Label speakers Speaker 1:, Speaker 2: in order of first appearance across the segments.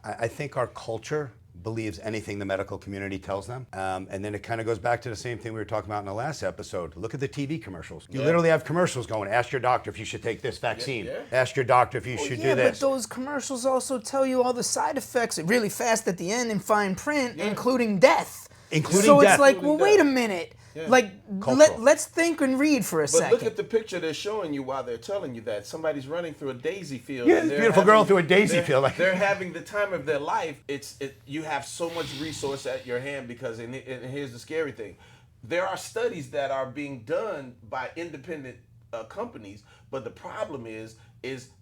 Speaker 1: I think our culture believes anything the medical community tells them. And then it kind of goes back to the same thing we were talking about in the last episode. Look at the TV commercials. You literally have commercials going, ask your doctor if you should take this vaccine. Ask your doctor if you should do this.
Speaker 2: But those commercials also tell you all the side effects really fast at the end in fine print, including death. So it's like, well, wait a minute. Yeah. Like, let's think and read for a second.
Speaker 3: But look at the picture they're showing you while they're telling you that. Somebody's running through a daisy field.
Speaker 1: Yeah, beautiful girl through a daisy field.
Speaker 3: They're having the time of their life. You have so much resource at your hand because, and here's the scary thing, there are studies that are being done by independent companies, but the problem is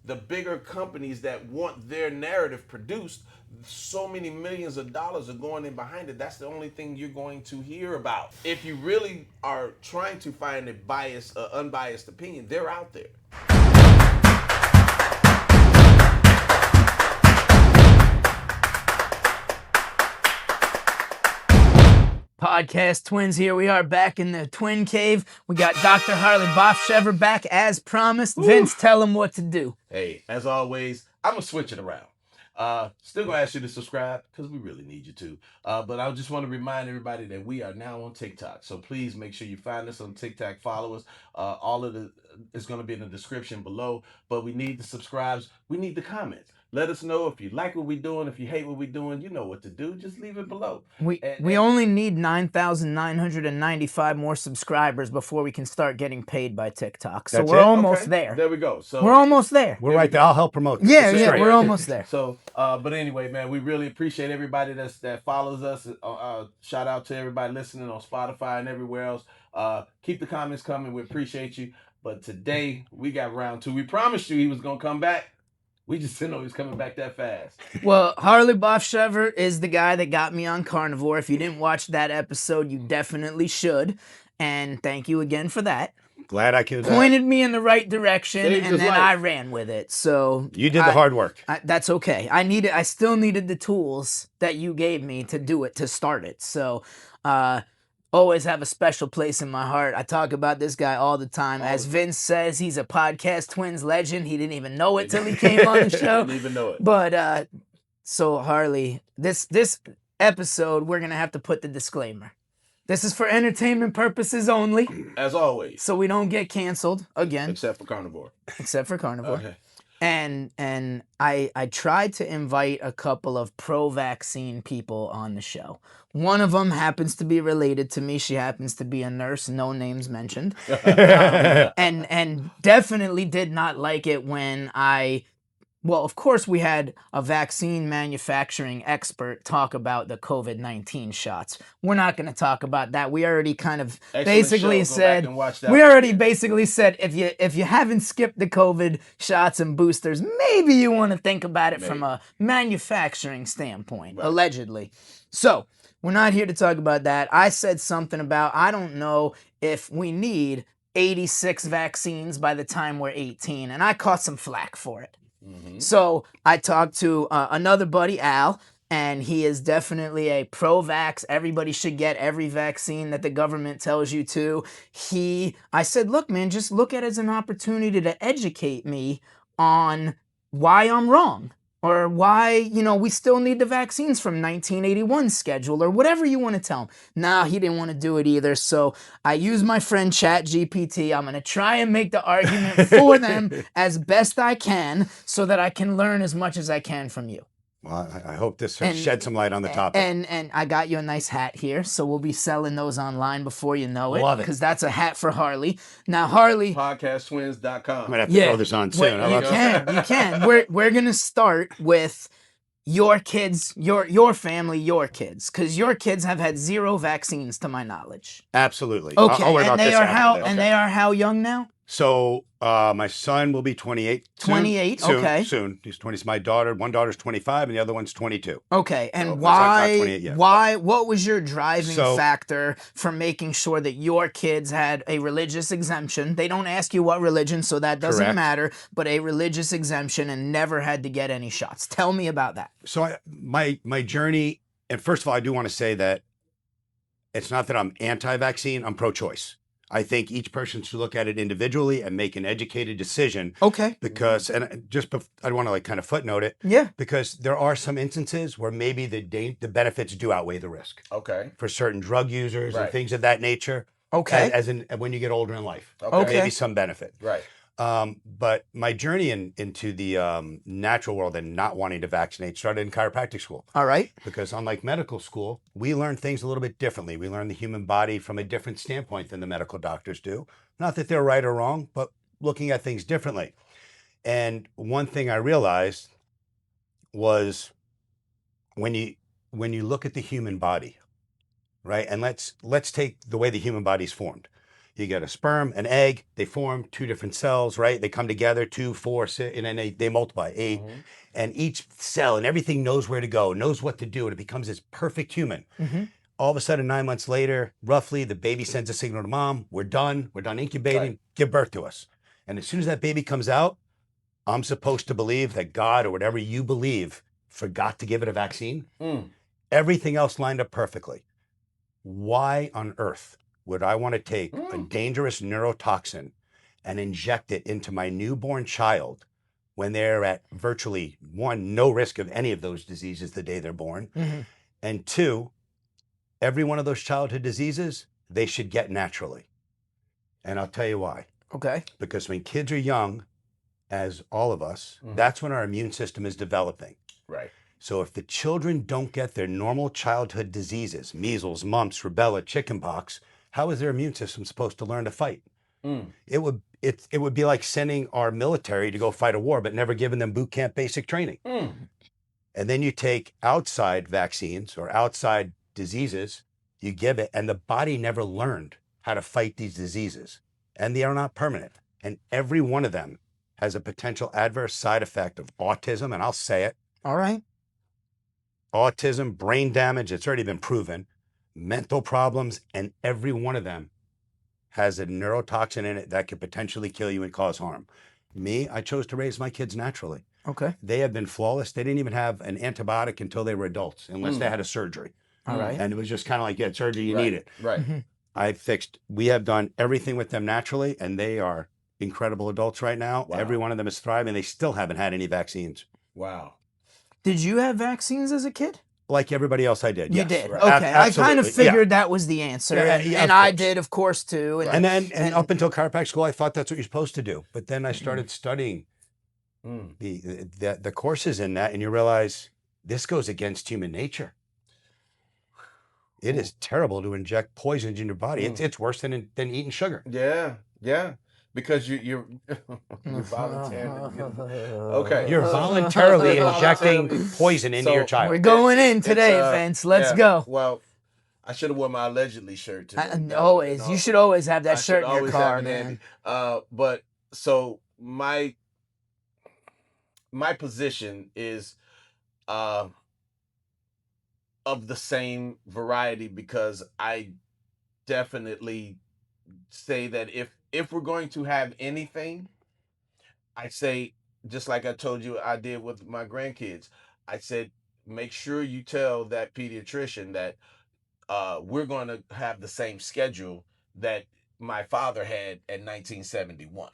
Speaker 3: the bigger companies that want their narrative produced, so many millions of dollars are going in behind it. That's the only thing you're going to hear about. If you really are trying to find a unbiased opinion, they're out there.
Speaker 2: Podcast twins, here we are back in the twin cave. We got Dr. Harley Bofshever back as promised. Vince, tell him what to do.
Speaker 3: Hey, as always, I'm going to switch it around. Still going to ask you to subscribe because we really need you to. But I just want to remind everybody that we are now on TikTok. So please make sure you find us on TikTok, follow us. All of it's going to be in the description below. But we need the subscribes. We need the comments. Let us know if you like what we're doing. If you hate what we're doing, you know what to do. Just leave it below.
Speaker 2: We only need 9,995 more subscribers before we can start getting paid by TikTok. So we're almost there.
Speaker 3: There we go. So
Speaker 2: we're almost there.
Speaker 1: We're right there. I'll help promote this.
Speaker 2: Yeah, we're almost there.
Speaker 3: So, but anyway, man, we really appreciate everybody that follows us. Shout out to everybody listening on Spotify and everywhere else. Keep the comments coming. We appreciate you. But today we got round 2. We promised you he was gonna come back. We just didn't know he was coming back that fast.
Speaker 2: Well, Harley Bofshever is the guy that got me on carnivore. If you didn't watch that episode, you definitely should. And thank you again for that.
Speaker 1: Glad I could.
Speaker 2: Pointed me in the right direction, and then I ran with it. So
Speaker 1: you did the hard work.
Speaker 2: That's okay. I still needed the tools that you gave me to do it, to start it. So, always have a special place in my heart. I talk about this guy all the time. As Vince says, he's a Podcast Twins legend. He didn't even know it till he came on the show.
Speaker 3: Didn't even know it.
Speaker 2: But so Harley, this episode, we're gonna have to put the disclaimer. This is for entertainment purposes only.
Speaker 3: As always.
Speaker 2: So we don't get canceled again.
Speaker 3: Except for carnivore.
Speaker 2: Okay. And I tried to invite a couple of pro-vaccine people on the show. One of them happens to be related to me. She happens to be a nurse, no names mentioned. And definitely did not like it when well, of course, we had a vaccine manufacturing expert talk about the COVID-19 shots. We're not going to talk about that. We already kind of basically said, if you haven't skipped the COVID shots and boosters, maybe you want to think about it from a manufacturing standpoint, allegedly. So we're not here to talk about that. I said something about, I don't know if we need 86 vaccines by the time we're 18, and I caught some flack for it. Mm-hmm. So I talked to another buddy, Al, and he is definitely a pro-vax. Everybody should get every vaccine that the government tells you to. I said, look, man, just look at it as an opportunity to educate me on why I'm wrong. Or why, we still need the vaccines from 1981 schedule, or whatever you want to tell him. Nah, he didn't want to do it either. So I used my friend ChatGPT. I'm going to try and make the argument for them as best I can so that I can learn as much as I can from you.
Speaker 1: Well, I hope this shed some light on the topic.
Speaker 2: And I got you a nice hat here, so we'll be selling those online before you know it.
Speaker 1: Love it.
Speaker 2: Because that's a hat for Harley. Now, Harley...
Speaker 3: PodcastTwins.com.
Speaker 1: I'm going to have to throw this on soon.
Speaker 2: You can. We're going to start with your kids, your family, your kids. Because your kids have had 0 vaccines, to my knowledge.
Speaker 1: Absolutely.
Speaker 2: Okay,
Speaker 1: I'll worry about this after.
Speaker 2: They are how young now?
Speaker 1: So my son will be 28 soon.
Speaker 2: 28, okay.
Speaker 1: Soon. He's 20. One daughter's 25 and the other one's 22.
Speaker 2: Okay, and
Speaker 1: so not 28 yet.
Speaker 2: What was your driving factor for making sure that your kids had a religious exemption? They don't ask you what religion, so that doesn't matter, but a religious exemption and never had to get any shots. Tell me about that.
Speaker 1: So my journey, and first of all, I do want to say that it's not that I'm anti-vaccine, I'm pro-choice. I think each person should look at it individually and make an educated decision.
Speaker 2: Okay.
Speaker 1: Because, and I want to like kind of footnote it.
Speaker 2: Yeah.
Speaker 1: Because there are some instances where maybe the benefits do outweigh the risk
Speaker 3: Okay.
Speaker 1: for certain drug users and
Speaker 3: Right.
Speaker 1: things of that nature.
Speaker 2: Okay.
Speaker 1: As in when you get older in life.
Speaker 3: Okay.
Speaker 1: Maybe some benefit.
Speaker 3: Right.
Speaker 1: But my journey into the natural world and not wanting to vaccinate started in chiropractic school.
Speaker 2: All right.
Speaker 1: Because unlike medical school, we learn things a little bit differently. We learn the human body from a different standpoint than the medical doctors do. Not that they're right or wrong, but looking at things differently. And one thing I realized was when you look at the human body, right? And let's take the way the human body's formed. You get a sperm, an egg, they form two different cells, right? They come together, 2, 4, 6, and then they multiply, 8. And each cell and everything knows where to go, knows what to do, and it becomes this perfect human. All of a sudden, 9 months later, roughly, the baby sends a signal to mom, we're done incubating, give birth to us. And as soon as that baby comes out, I'm supposed to believe that God or whatever you believe forgot to give it a vaccine. Everything else lined up perfectly. Why on earth would I want to take a dangerous neurotoxin and inject it into my newborn child when they're at virtually, 1, no risk of any of those diseases the day they're born, and 2, every one of those childhood diseases, they should get naturally. And I'll tell you why.
Speaker 2: Okay.
Speaker 1: Because when kids are young, as all of us, that's when our immune system is developing.
Speaker 3: Right.
Speaker 1: So if the children don't get their normal childhood diseases, measles, mumps, rubella, chickenpox, how is their immune system supposed to learn to fight? It would be like sending our military to go fight a war, but never giving them boot camp basic training. And then you take outside vaccines or outside diseases, you give it, and the body never learned how to fight these diseases. And they are not permanent. And every one of them has a potential adverse side effect of autism, and I'll say it.
Speaker 2: All right.
Speaker 1: Autism, brain damage, it's already been proven, mental problems, and every one of them has a neurotoxin in it that could potentially kill you and cause harm. Me, I chose to raise my kids naturally.
Speaker 2: Okay.
Speaker 1: They have been flawless. They didn't even have an antibiotic until they were adults, unless they had a surgery.
Speaker 2: All right.
Speaker 1: And it was just kind of like, yeah, surgery, you need it.
Speaker 3: Right.
Speaker 1: We have done everything with them naturally, and they are incredible adults right now.
Speaker 3: Wow.
Speaker 1: Every one of them is thriving. They still haven't had any vaccines.
Speaker 3: Wow.
Speaker 2: Did you have vaccines as a kid?
Speaker 1: Like everybody else, I did.
Speaker 2: You
Speaker 1: yes.
Speaker 2: did.
Speaker 3: right.
Speaker 2: Okay. I kind of
Speaker 1: Absolutely,
Speaker 2: figured that was the answer.
Speaker 1: Yeah,
Speaker 2: and
Speaker 1: yeah,
Speaker 2: and
Speaker 1: of
Speaker 2: I
Speaker 1: course.
Speaker 2: did, of course, too.
Speaker 1: And then up until chiropractic school, I thought that's what you're supposed to do. But then I started studying the courses in that, and you realize this goes against human nature. It is terrible to inject poisons in your body. It's worse than eating sugar.
Speaker 3: Yeah. Yeah. Because you're voluntarily. Okay.
Speaker 1: You're voluntarily injecting poison into
Speaker 3: So,
Speaker 1: your child.
Speaker 2: We're going in today,
Speaker 3: It's,
Speaker 2: Vince. Let's
Speaker 3: yeah,
Speaker 2: go.
Speaker 3: Well, I should have worn my allegedly shirt today.
Speaker 2: Always. You should always have that
Speaker 3: I
Speaker 2: shirt
Speaker 3: should
Speaker 2: in your
Speaker 3: always
Speaker 2: car,
Speaker 3: have it
Speaker 2: man.
Speaker 3: handy. But so my position is of the same variety, because I definitely say that if we're going to have anything, I say, just like I told you I did with my grandkids, I said, make sure you tell that pediatrician that we're going to have the same schedule that my father had in 1971.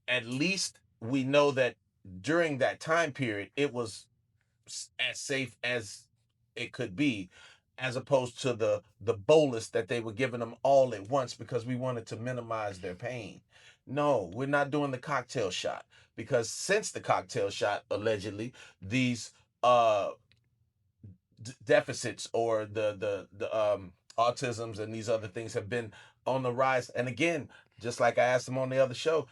Speaker 3: At least we know that during that time period, it was as safe as it could be, as opposed to the bolus that they were giving them all at once because we wanted to minimize their pain. No, we're not doing the cocktail shot, because since the cocktail shot, allegedly, these deficits or the autisms and these other things have been on the rise. And again, just like I asked them on the other show,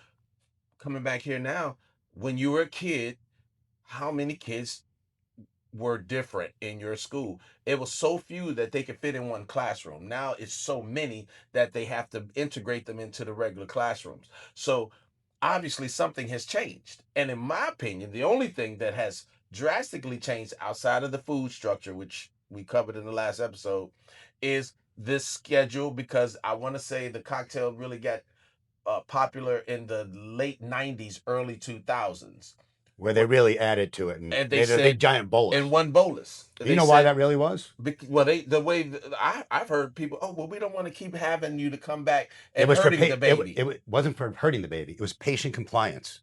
Speaker 3: coming back here now, when you were a kid, how many kids were different in your school? It was so few that they could fit in one classroom. Now it's so many that they have to integrate them into the regular classrooms. So obviously something has changed. And in my opinion, the only thing that has drastically changed outside of the food structure, which we covered in the last episode, is this schedule, because I want to say the cocktail really got popular in the late 90s, early 2000s.
Speaker 1: Where they really added to it, and
Speaker 3: And
Speaker 1: they
Speaker 3: they
Speaker 1: had a
Speaker 3: said
Speaker 1: big giant bolus.
Speaker 3: in one bolus.
Speaker 1: You know why that really was?
Speaker 3: Well, I've heard people. Oh, well, we don't want to keep having you to come back
Speaker 1: It
Speaker 3: and
Speaker 1: was for
Speaker 3: hurting the baby.
Speaker 1: it wasn't for hurting the baby. It was patient compliance.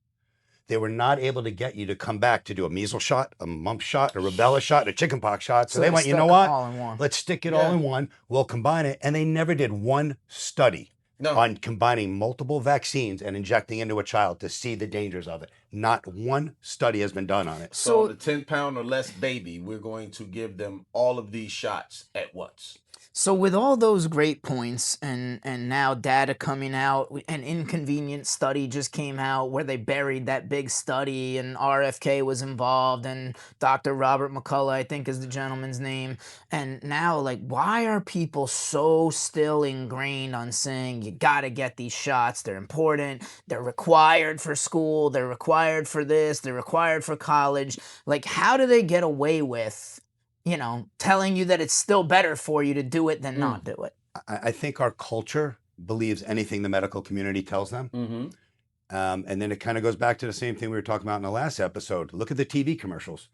Speaker 1: They were not able to get you to come back to do a measles shot, a mumps shot, a rubella shot, a chickenpox shot. So they went, you know
Speaker 2: stuck
Speaker 1: what?
Speaker 2: all in one.
Speaker 1: Let's stick it all in one. We'll combine it. And they never did one study on combining multiple vaccines and injecting into a child to see the dangers of it. Not one study has been done on it.
Speaker 3: So the 10-pound or less baby, we're going to give them all of these shots at once.
Speaker 2: So with all those great points and now data coming out, an inconvenient study just came out where they buried that big study and RFK was involved and Dr. Robert McCullough, I think is the gentleman's name. And now, like, why are people so still ingrained on saying you got to get these shots? They're important. They're required for school. They're required for this. They're required for college. Like, how do they get away with, telling you that it's still better for you to do it than not do it?
Speaker 1: I think our culture believes anything the medical community tells them.
Speaker 3: Mm-hmm.
Speaker 1: And then it kind of goes back to the same thing we were talking about in the last episode. Look at the TV commercials.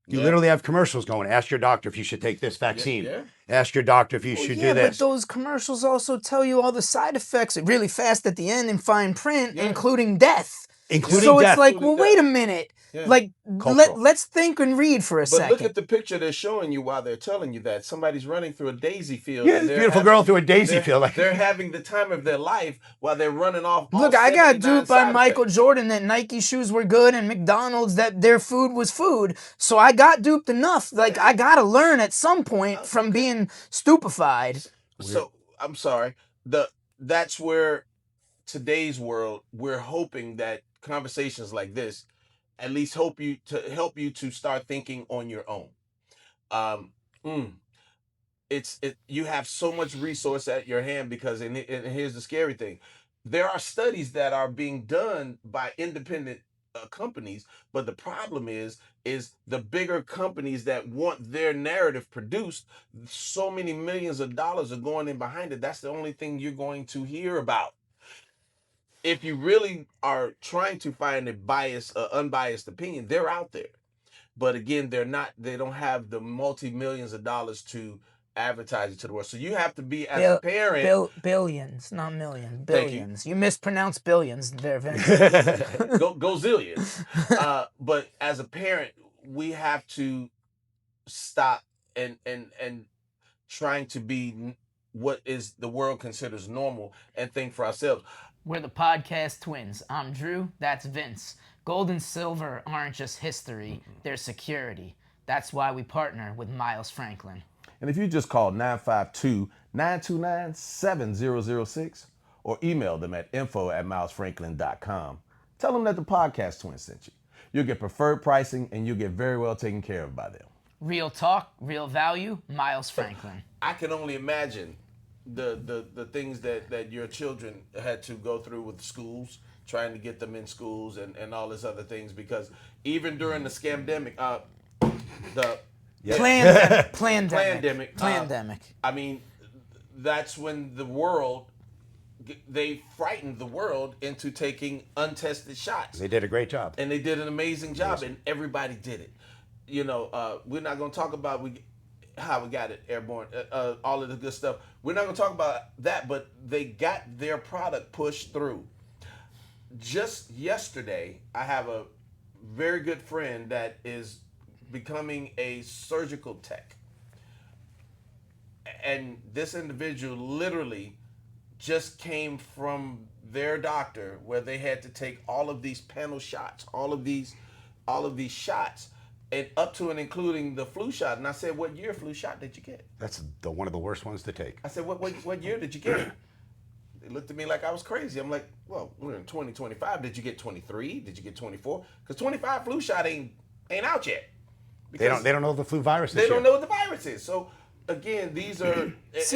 Speaker 1: You literally have commercials going. Ask your doctor if you should take this vaccine.
Speaker 3: Yeah.
Speaker 1: Ask your doctor if you should do this.
Speaker 2: But those commercials also tell you all the side effects really fast at the end in fine print, including death. So it's like, well, wait a minute. Yeah. Like, let's think and read for a second.
Speaker 3: But look at the picture they're showing you while they're telling you that. Somebody's running through a daisy field.
Speaker 1: Yeah, beautiful girl through a daisy field.
Speaker 3: They're having the time of their life while they're running off.
Speaker 2: Look, I got duped by Michael Jordan that Nike shoes were good and McDonald's that their food was food. So I got duped enough. Like, I got to learn at some point from being stupefied.
Speaker 3: So, I'm sorry. That's where today's world, we're hoping that conversations like this at least help you to start thinking on your own. You have so much resource at your hand because, and here's the scary thing, there are studies that are being done by independent companies, but the problem is the bigger companies that want their narrative produced, so many millions of dollars are going in behind it. That's the only thing you're going to hear about. If you really are trying to find a unbiased opinion, they're out there. But again, they don't have the multi-millions of dollars to advertise it to the world. So you have to be, as a parent.
Speaker 2: Billions, not millions. Billions. You mispronounced billions there, Vince.
Speaker 3: Go zillions. But as a parent, we have to stop and trying to be what is the world considers normal and think for ourselves.
Speaker 2: We're the podcast twins. I'm Drew. That's Vince. Gold and silver aren't just history. They're security. That's why we partner with Miles Franklin.
Speaker 3: And if you just call 952-929-7006 or email them at info@milesfranklin.com, tell them that the podcast twins sent you. You'll get preferred pricing and you'll get very well taken care of by them.
Speaker 2: Real talk, real value, Miles Franklin.
Speaker 3: I can only imagine the things that your children had to go through with schools, trying to get them in schools and all this other things, because even during the scamdemic, pandemic. I mean, that's when they frightened the world into taking untested shots.
Speaker 1: They did a great job.
Speaker 3: And they did an amazing job, and everybody did it. We're not going to talk about how we got it airborne, all of the good stuff. We're not going to talk about that, but they got their product pushed through. Just yesterday, I have a very good friend that is becoming a surgical tech. And this individual literally just came from their doctor where they had to take all of these panel shots, all of these shots, and up to and including the flu shot. And I said, what year flu shot did you get?
Speaker 1: That's one of the worst ones to take.
Speaker 3: I said, what year did you get it? They looked at me like I was crazy. I'm like, well, we're in 2025. Did you get 23? Did you get 24? Because 25 flu shot ain't out yet.
Speaker 1: They don't know the flu virus is.
Speaker 3: They don't know what the virus is. So again, these are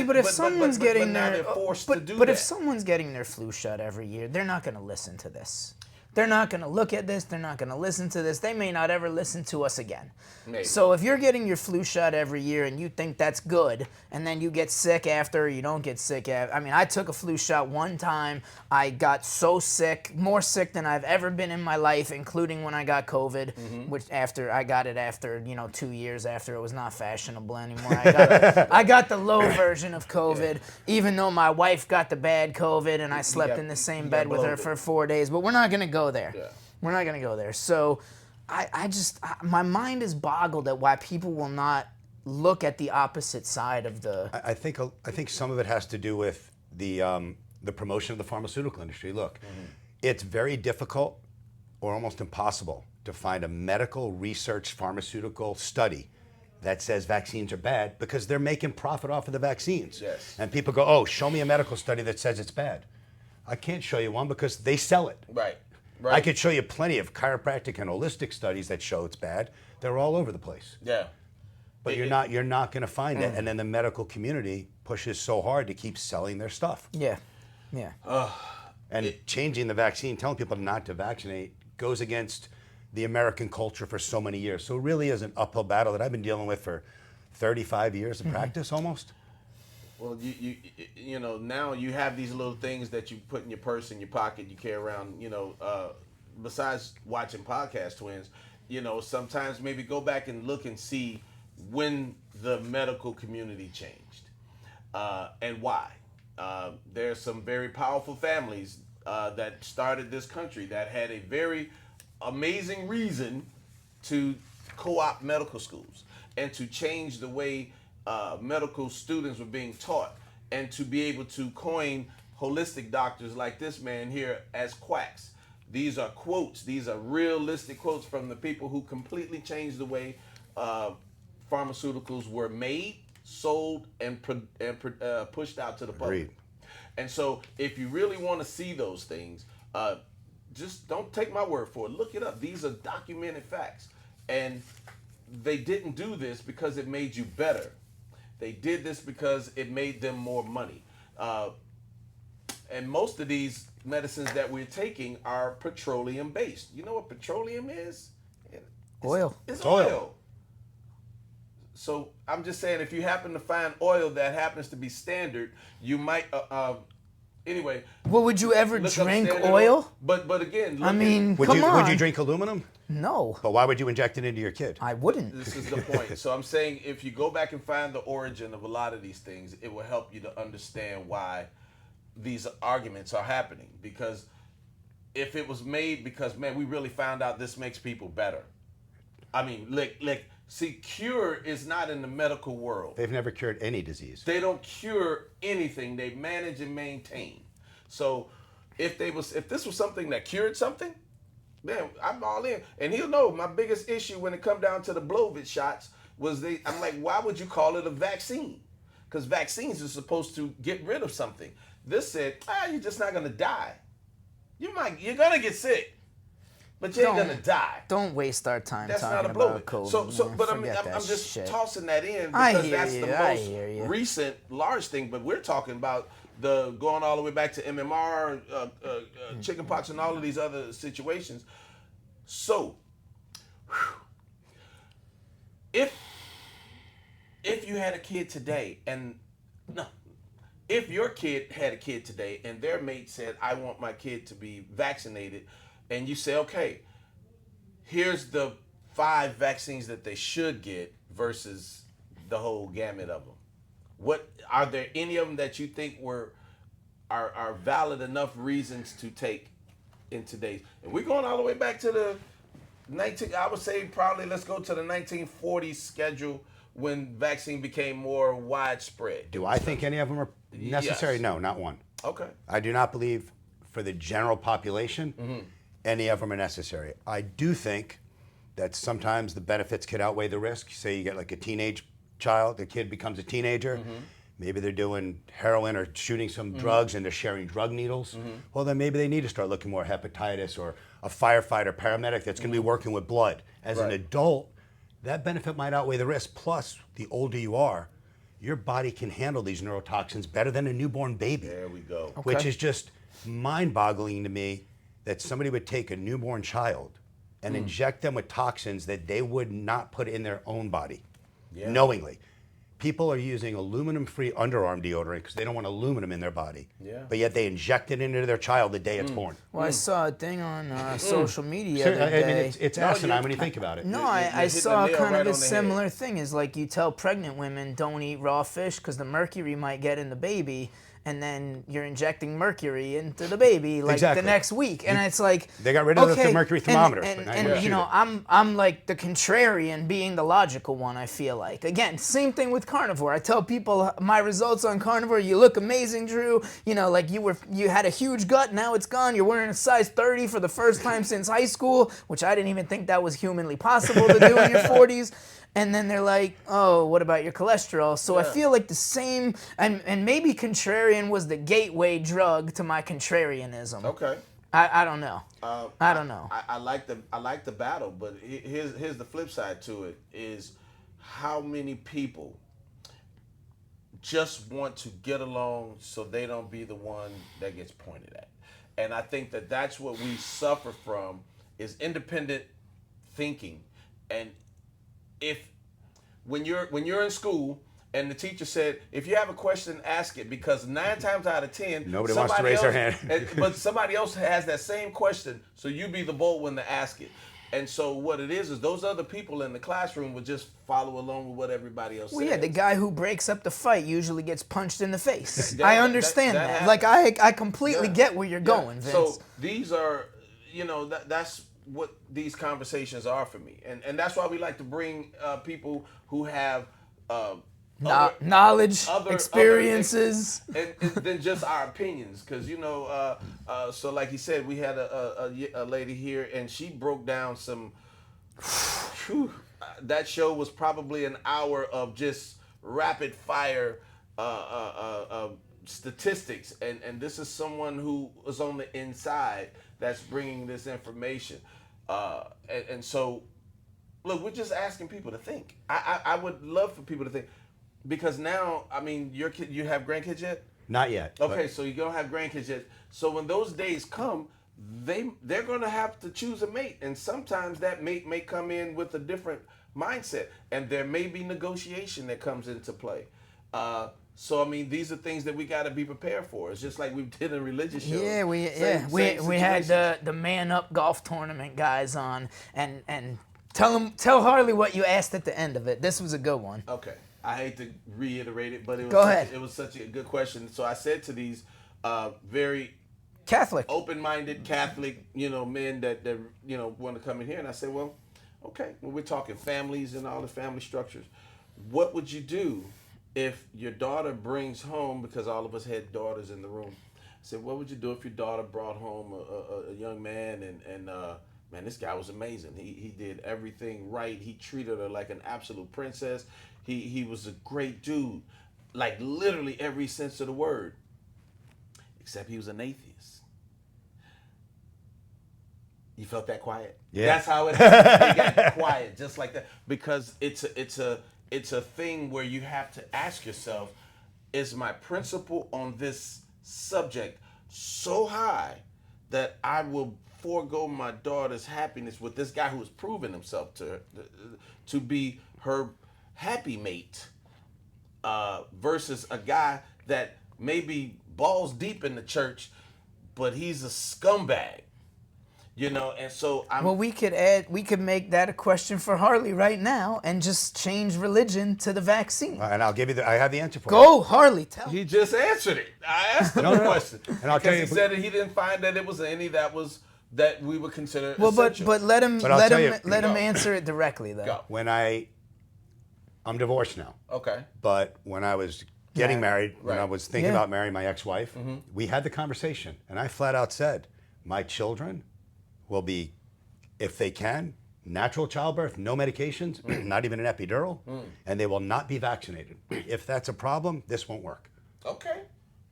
Speaker 2: but if someone's getting
Speaker 3: their
Speaker 2: if someone's getting their flu shot every year, they're not going to listen to this. they're not going to look at this. They're not going to listen to this. They may not ever listen to us again.
Speaker 3: Maybe.
Speaker 2: So if you're getting your flu shot every year and you think that's good, and then you get sick after, or you don't get sick after. I mean, I took a flu shot one time. I got so sick, more sick than I've ever been in my life, including when I got COVID, which after I got it after, 2 years after it was not fashionable anymore. I got the low version of COVID, even though my wife got the bad COVID and I slept in the same bed with her for 4 days. But we're not going to go there.
Speaker 3: Yeah.
Speaker 2: We're not going to go there. So my mind is boggled at why people will not look at the opposite side of the...
Speaker 1: I think some of it has to do with the promotion of the pharmaceutical industry. Look, it's very difficult or almost impossible to find a medical research pharmaceutical study that says vaccines are bad because they're making profit off of the vaccines.
Speaker 3: Yes.
Speaker 1: And people go, oh, show me a medical study that says it's bad. I can't show you one because they sell it.
Speaker 3: Right.
Speaker 1: I could show you plenty of chiropractic and holistic studies that show it's bad. They're all over the place.
Speaker 3: Yeah.
Speaker 1: But you're not going to find it. And then the medical community pushes so hard to keep selling their stuff.
Speaker 2: Yeah.
Speaker 1: And changing the vaccine, telling people not to vaccinate, goes against the American culture for so many years. So it really is an uphill battle that I've been dealing with for 35 years of practice almost.
Speaker 3: Well, you know, now you have these little things that you put in your purse, in your pocket, you carry around, besides watching Podcast Twins, sometimes maybe go back and look and see when the medical community changed and why. There's some very powerful families that started this country that had a very amazing reason to co-opt medical schools and to change the way medical students were being taught, and to be able to coin holistic doctors like this man here as quacks. These are quotes. These are realistic quotes from the people who completely changed the way pharmaceuticals were made, sold, and pushed out to the public.
Speaker 1: Agreed.
Speaker 3: And so if you really want to see those things, just don't take my word for it. Look it up. These are documented facts. And they didn't do this because it made you better. They did this because it made them more money. And most of these medicines that we're taking are petroleum based. You know what petroleum is?
Speaker 2: Oil.
Speaker 3: It's
Speaker 1: oil.
Speaker 3: oil. So I'm just saying, if you happen to find oil that happens to be standard, you might. Anyway.
Speaker 2: Well, would you ever
Speaker 3: look up
Speaker 2: drink
Speaker 3: standard
Speaker 2: oil?
Speaker 3: But again, look
Speaker 2: I mean,
Speaker 1: Would
Speaker 2: come on.
Speaker 1: Would you drink aluminum?
Speaker 2: No,
Speaker 1: But why would you inject it into your kid?
Speaker 2: I wouldn't.
Speaker 3: this is the point. So I'm saying, if you go back and find the origin of a lot of these things, it will help you to understand why these arguments are happening. Because if it was made because, man, we really found out this makes people better. I mean, see, cure is not in the medical world.
Speaker 1: They've never cured any disease.
Speaker 3: They don't cure anything. They manage and maintain. So if this was something that cured something, man, I'm all in. And he'll know my biggest issue when it come down to the Blovit shots was I'm like, why would you call it a vaccine? Because vaccines are supposed to get rid of something. This said, you're just not gonna die. You're gonna get sick, but you ain't gonna die.
Speaker 2: Don't waste our time
Speaker 3: That's not
Speaker 2: talking
Speaker 3: a
Speaker 2: about
Speaker 3: COVID.
Speaker 2: COVID.
Speaker 3: So,
Speaker 2: man.
Speaker 3: but I mean,
Speaker 2: Forget
Speaker 3: I'm
Speaker 2: that
Speaker 3: just
Speaker 2: shit.
Speaker 3: tossing that in
Speaker 2: I
Speaker 3: because
Speaker 2: hear
Speaker 3: that's
Speaker 2: you,
Speaker 3: the
Speaker 2: I
Speaker 3: most
Speaker 2: hear you.
Speaker 3: recent large thing. But we're talking about the going all the way back to MMR, chickenpox, and all of these other situations. So, if you had a kid today, if your kid had a kid today and their mate said, I want my kid to be vaccinated, and you say, okay, here's the 5 vaccines that they should get versus the whole gamut of them. What are there any of them that you think are valid enough reasons to take in today's? And we're going all the way back to the I would say probably let's go to the 1940s schedule when vaccine became more widespread.
Speaker 1: Do I think any of them are necessary?
Speaker 3: Yes.
Speaker 1: No, not one.
Speaker 3: Okay.
Speaker 1: I do not believe for the general population any of them are necessary. I do think that sometimes the benefits could outweigh the risk. Say you get like a teenage child, the kid becomes a teenager, maybe they're doing heroin or shooting some drugs and they're sharing drug needles. Well, then maybe they need to start looking more hepatitis, or a firefighter, paramedic that's going to be working with blood. As an adult, that benefit might outweigh the risk. Plus, the older you are, your body can handle these neurotoxins better than a newborn baby.
Speaker 3: There we go.
Speaker 1: Which is just mind-boggling to me that somebody would take a newborn child and inject them with toxins that they would not put in their own body, knowingly. People are using aluminum-free underarm deodorant because they don't want aluminum in their body.
Speaker 3: Yeah.
Speaker 1: But yet they inject it into their child the day it's born.
Speaker 2: Well, I saw a thing on social media
Speaker 1: Sure,
Speaker 2: the other
Speaker 1: I mean,
Speaker 2: day.
Speaker 1: it's asinine when you think about it.
Speaker 2: No,
Speaker 3: You
Speaker 2: I
Speaker 3: hit the
Speaker 2: saw
Speaker 3: nail
Speaker 2: kind
Speaker 3: right
Speaker 2: of a
Speaker 3: on the head.
Speaker 2: similar thing. Is like you tell pregnant women don't eat raw fish because the mercury might get in the baby, and then you're injecting mercury into the baby like
Speaker 1: Exactly.
Speaker 2: the next week, and it's like
Speaker 1: They got rid of the
Speaker 2: okay,
Speaker 1: mercury thermometer,
Speaker 2: and,
Speaker 1: but now
Speaker 2: and,
Speaker 1: you
Speaker 2: and you
Speaker 1: shoot
Speaker 2: know
Speaker 1: it.
Speaker 2: I'm like the contrarian being the logical one. I feel like again same thing with carnivore. I tell people my results on carnivore. You look amazing, Drew. You know, like you had a huge gut, now it's gone. You're wearing a size 30 for the first time since high school, which I didn't even think that was humanly possible to do in your 40s. And then they're like, oh, what about your cholesterol? So I feel like the same, and maybe contrarian was the gateway drug to my contrarianism.
Speaker 3: Okay.
Speaker 2: I don't know. I don't know.
Speaker 3: I like the battle, but here's the flip side to it is how many people just want to get along so they don't be the one that gets pointed at. And I think that that's what we suffer from is independent thinking. And when you're in school and the teacher said, if you have a question, ask it, because 9 times out of 10,
Speaker 1: Nobody wants to raise their hand.
Speaker 3: but somebody else has that same question, so you be the bold one to ask it. And so what it is those other people in the classroom would just follow along with what everybody else
Speaker 2: Well,
Speaker 3: says.
Speaker 2: yeah, the guy who breaks up the fight usually gets punched in the face.
Speaker 3: That-
Speaker 2: I understand
Speaker 3: that
Speaker 2: that.
Speaker 3: happens.
Speaker 2: Like I completely get where you're going, Vince.
Speaker 3: So these are, that's what these conversations are for me, and that's why we like to bring people who have
Speaker 2: knowledge,
Speaker 3: other
Speaker 2: experiences.
Speaker 3: and than just our opinions, because so like he said, we had a lady here, and she broke down some. That show was probably an hour of just rapid fire statistics, and this is someone who is on the inside that's bringing this information, and so look, we're just asking people to think. I would love for people to think, because now, I mean, you have grandkids yet?
Speaker 1: Not yet.
Speaker 3: Okay, so you don't have grandkids yet. So when those days come, they're going to have to choose a mate, and sometimes that mate may come in with a different mindset, and there may be negotiation that comes into play. So I mean, these are things that we got to be prepared for. It's just like we did in religious shows.
Speaker 2: Yeah, we had the Man Up golf tournament guys on, and tell Harley what you asked at the end of it. This was a good one.
Speaker 3: Okay, I hate to reiterate it, but it was
Speaker 2: Go ahead.
Speaker 3: It was such a good question. So I said to these very
Speaker 2: Catholic.
Speaker 3: open-minded Catholic, men that want to come in here, and I said, well, okay, well, we're talking families and all the family structures. What would you do if your daughter brings home, because all of us had daughters in the room, I said, what would you do if your daughter brought home a young man and man, this guy was amazing. He did everything right. He treated her like an absolute princess. He was a great dude, like literally every sense of the word, except he was an atheist. You felt that quiet?
Speaker 1: Yeah.
Speaker 3: That's how it got quiet, just like that, because it's a thing where you have to ask yourself, is my principle on this subject so high that I will forego my daughter's happiness with this guy who has proven himself to be her happy mate, versus a guy that may be balls deep in the church, but he's a scumbag. And so
Speaker 2: Well, we could make that a question for Harley right now and just change religion to the vaccine.
Speaker 1: And I'll give you I have the answer for you.
Speaker 2: Go, Harley, tell.
Speaker 3: He just answered it. I asked him
Speaker 1: No.
Speaker 3: the question.
Speaker 1: And I'll tell
Speaker 3: Because
Speaker 1: you-
Speaker 3: he said that he didn't find that it was any that we would consider
Speaker 2: Well,
Speaker 3: essential.
Speaker 2: but let him
Speaker 1: But I'll tell you-
Speaker 2: let him
Speaker 3: Go.
Speaker 2: answer it directly though.
Speaker 3: Go.
Speaker 1: When I'm divorced now,
Speaker 3: Okay.
Speaker 1: but when I was getting married, when I
Speaker 3: Right.
Speaker 1: was thinking
Speaker 2: Yeah.
Speaker 1: about marrying my ex-wife, we had the conversation, and I flat out said, my children will be, if they can, natural childbirth, no medications, not even an epidural, and they will not be vaccinated. If that's a problem, this won't work.
Speaker 3: Okay.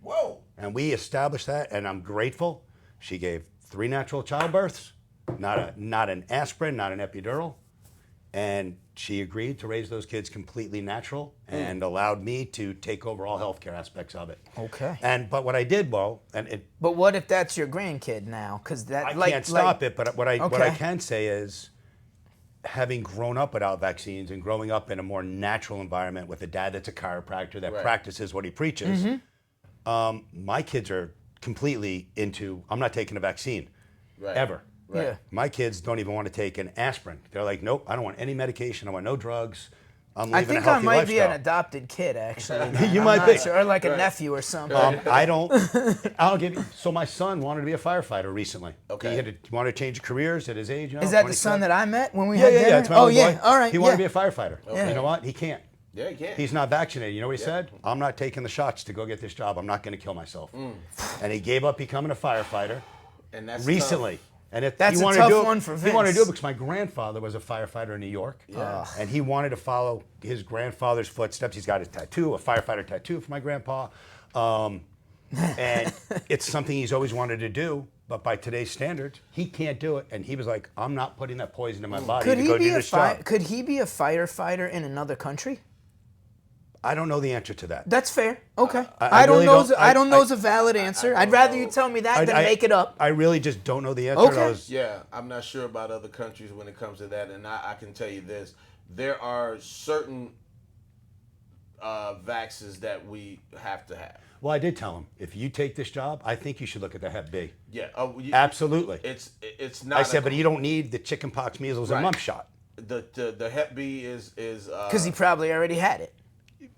Speaker 3: Whoa.
Speaker 1: And we established that, and I'm grateful. She gave 3 natural childbirths, not an aspirin, not an epidural, And she agreed to raise those kids completely natural and allowed me to take over all healthcare aspects of it.
Speaker 2: Okay.
Speaker 1: But what I did,
Speaker 2: But what if that's your grandkid now? Because that
Speaker 1: I can't stop it. But what I
Speaker 2: Okay.
Speaker 1: can say is, having grown up without vaccines and growing up in a more natural environment with a dad that's a chiropractor that practices what he preaches, my kids are completely into, I'm not taking a vaccine, ever.
Speaker 3: Right.
Speaker 2: Yeah.
Speaker 1: My kids don't even want to take an aspirin. They're like, nope, I don't want any medication. I want no drugs. I'm
Speaker 2: I
Speaker 1: living
Speaker 2: think
Speaker 1: a healthy
Speaker 2: I might be an
Speaker 1: lifestyle.
Speaker 2: adopted kid, actually.
Speaker 1: You
Speaker 2: I'm
Speaker 1: might
Speaker 2: not
Speaker 1: be.
Speaker 2: sure, or like a nephew or something.
Speaker 1: I'll give you. So my son wanted to be a firefighter recently.
Speaker 3: Okay.
Speaker 1: He wanted to change careers at his age.
Speaker 2: Is that the son that I met when we
Speaker 1: Yeah,
Speaker 2: had
Speaker 1: yeah,
Speaker 2: dinner?
Speaker 1: yeah. It's my
Speaker 2: oh,
Speaker 1: only
Speaker 2: yeah.
Speaker 1: boy.
Speaker 2: All right.
Speaker 1: He wanted to be
Speaker 2: yeah.
Speaker 1: a firefighter.
Speaker 2: Okay.
Speaker 1: You know what? He can't.
Speaker 3: Yeah, you can.
Speaker 1: He's not vaccinated. You know what he said? I'm not taking the shots to go get this job. I'm not going to kill myself. And he gave up becoming a firefighter
Speaker 3: And that's
Speaker 1: recently.
Speaker 3: tough.
Speaker 1: And
Speaker 2: That's
Speaker 1: he
Speaker 2: a
Speaker 1: wanted
Speaker 2: tough
Speaker 1: to do it,
Speaker 2: one for
Speaker 1: He wanted to do
Speaker 2: Vince.
Speaker 1: it because my grandfather was a firefighter in New York.
Speaker 3: Yeah.
Speaker 1: And he wanted to follow his grandfather's footsteps. He's got a tattoo, a firefighter tattoo for my grandpa. And it's something he's always wanted to do. But by today's standards, he can't do it. And he was like, I'm not putting that poison in my body
Speaker 2: Could
Speaker 1: to
Speaker 2: he
Speaker 1: go
Speaker 2: be
Speaker 1: do
Speaker 2: a
Speaker 1: this job.
Speaker 2: could he be a firefighter in another country?
Speaker 1: I don't know the answer to that.
Speaker 2: That's fair. Okay.
Speaker 1: I
Speaker 2: I don't
Speaker 1: really
Speaker 2: know.
Speaker 1: don't-
Speaker 2: I don't know
Speaker 1: I-
Speaker 2: is a valid answer. I'd rather you tell me that than make it up.
Speaker 1: I really just don't know the answer.
Speaker 2: Okay.
Speaker 1: I was-
Speaker 3: Yeah, I'm not sure about other countries when it comes to that, and I can tell you this: there are certain vaccines that we have to have.
Speaker 1: Well, I did tell him, if you take this job, I think you should look at the Hep B.
Speaker 3: Yeah,
Speaker 1: Absolutely.
Speaker 3: It's not.
Speaker 1: I said, but you don't need the chicken pox, measles, and
Speaker 3: Right.
Speaker 1: mumps shot.
Speaker 3: The Hep B is
Speaker 2: Because he probably already had it.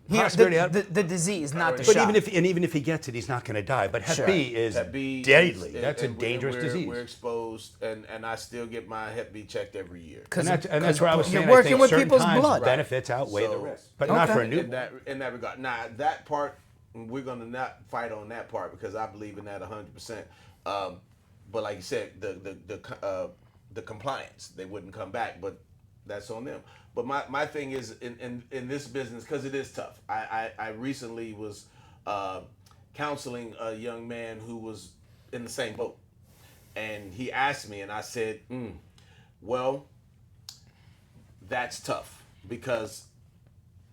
Speaker 1: Possibly already had it.
Speaker 2: The disease, not the
Speaker 1: But
Speaker 2: shot.
Speaker 1: even if he gets it, he's not going to die. But Hep
Speaker 2: Sure.
Speaker 1: B is
Speaker 3: Hep B
Speaker 1: deadly.
Speaker 3: is-
Speaker 1: That's a
Speaker 3: and
Speaker 1: dangerous disease.
Speaker 3: We're exposed, and I still get my Hep B checked every year.
Speaker 1: And that's where I was
Speaker 2: you're
Speaker 1: saying,
Speaker 2: working
Speaker 1: I think
Speaker 2: with
Speaker 1: certain
Speaker 2: people's
Speaker 1: times
Speaker 2: blood.
Speaker 1: benefits outweigh the
Speaker 3: So-
Speaker 1: risk. But not
Speaker 2: Okay.
Speaker 1: for a
Speaker 3: in
Speaker 1: newborn.
Speaker 3: that regard. Now that part, we're gonna not fight on that part because I believe in that 100%. But like you said, the compliance, they wouldn't come back, but that's on them. But my thing is in this business, because it is tough. I recently was counseling a young man who was in the same boat, and he asked me, and I said, well, that's tough because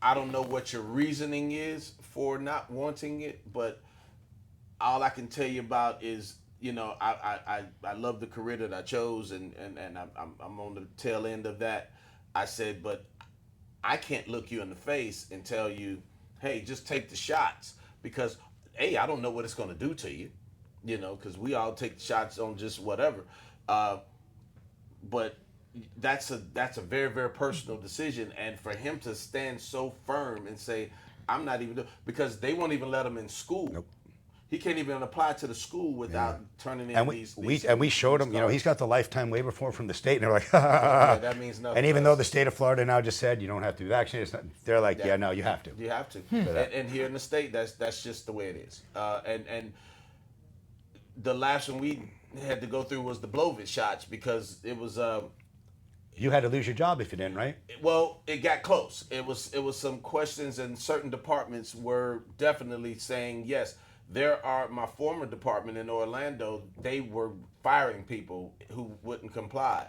Speaker 3: I don't know what your reasoning is for not wanting it, but all I can tell you about is, I love the career that I chose, and I'm on the tail end of that. I said, but I can't look you in the face and tell you, hey, just take the shots, because A, I don't know what it's going to do to you, because we all take the shots on just whatever. But that's a very, very personal decision, and for him to stand so firm and say, I'm not even because they won't even let him in school.
Speaker 1: Nope.
Speaker 3: He can't even apply to the school without turning in
Speaker 1: And
Speaker 3: these
Speaker 1: we showed him, he's got the lifetime waiver form from the state, and they're like,
Speaker 3: Yeah, that means nothing.
Speaker 1: and even
Speaker 3: to
Speaker 1: though
Speaker 3: us.
Speaker 1: the state of Florida now just said you don't have to be vaccinated, they're like, yeah, no, you have to.
Speaker 3: You have to.
Speaker 1: Hmm.
Speaker 3: And here in the state, that's just the way it is. And the last one we had to go through was the Blovid shots, because it was
Speaker 1: You had to lose your job if you didn't, right?
Speaker 3: well, it got close. It was some questions, and certain departments were definitely saying yes. My former department in Orlando, they were firing people who wouldn't comply.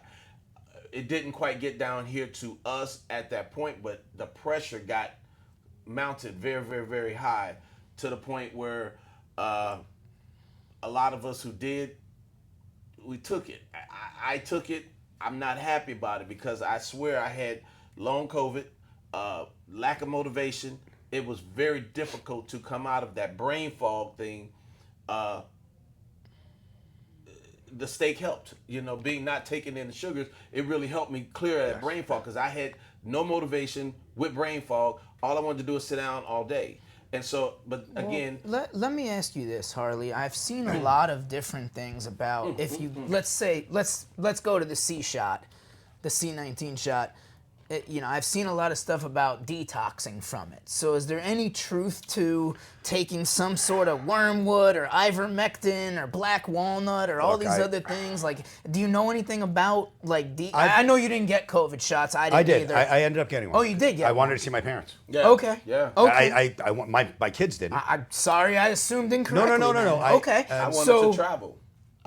Speaker 3: It didn't quite get down here to us at that point, but the pressure got mounted very, very, very high, to the point where a lot of us who did, we took it. I took it. I'm not happy about it, because I swear I had long COVID, lack of motivation. It was very difficult to come out of that brain fog thing. The steak helped, being not taking in the sugars. It really helped me clear that brain fog, because I had no motivation with brain fog. All I wanted to do was sit down all day. And so, but again,
Speaker 2: Let me ask you this, Harley. I've seen a lot of different things about if you let's go to the C shot, the C19 shot. I've seen a lot of stuff about detoxing from it. So is there any truth to taking some sort of wormwood or ivermectin or black walnut or all
Speaker 1: Look,
Speaker 2: these other things? Like, do you know anything about I know you didn't get COVID shots. I didn't
Speaker 1: I did.
Speaker 2: either.
Speaker 1: I ended up getting one.
Speaker 2: Oh, you did get
Speaker 1: I wanted
Speaker 2: one.
Speaker 1: to see my parents.
Speaker 3: yeah,
Speaker 2: Okay.
Speaker 3: yeah.
Speaker 2: Okay.
Speaker 1: I want my kids didn't.
Speaker 2: I'm sorry, I assumed incorrectly.
Speaker 1: No.
Speaker 2: then.
Speaker 1: I-
Speaker 2: Okay.
Speaker 3: I wanted
Speaker 2: so
Speaker 3: to travel.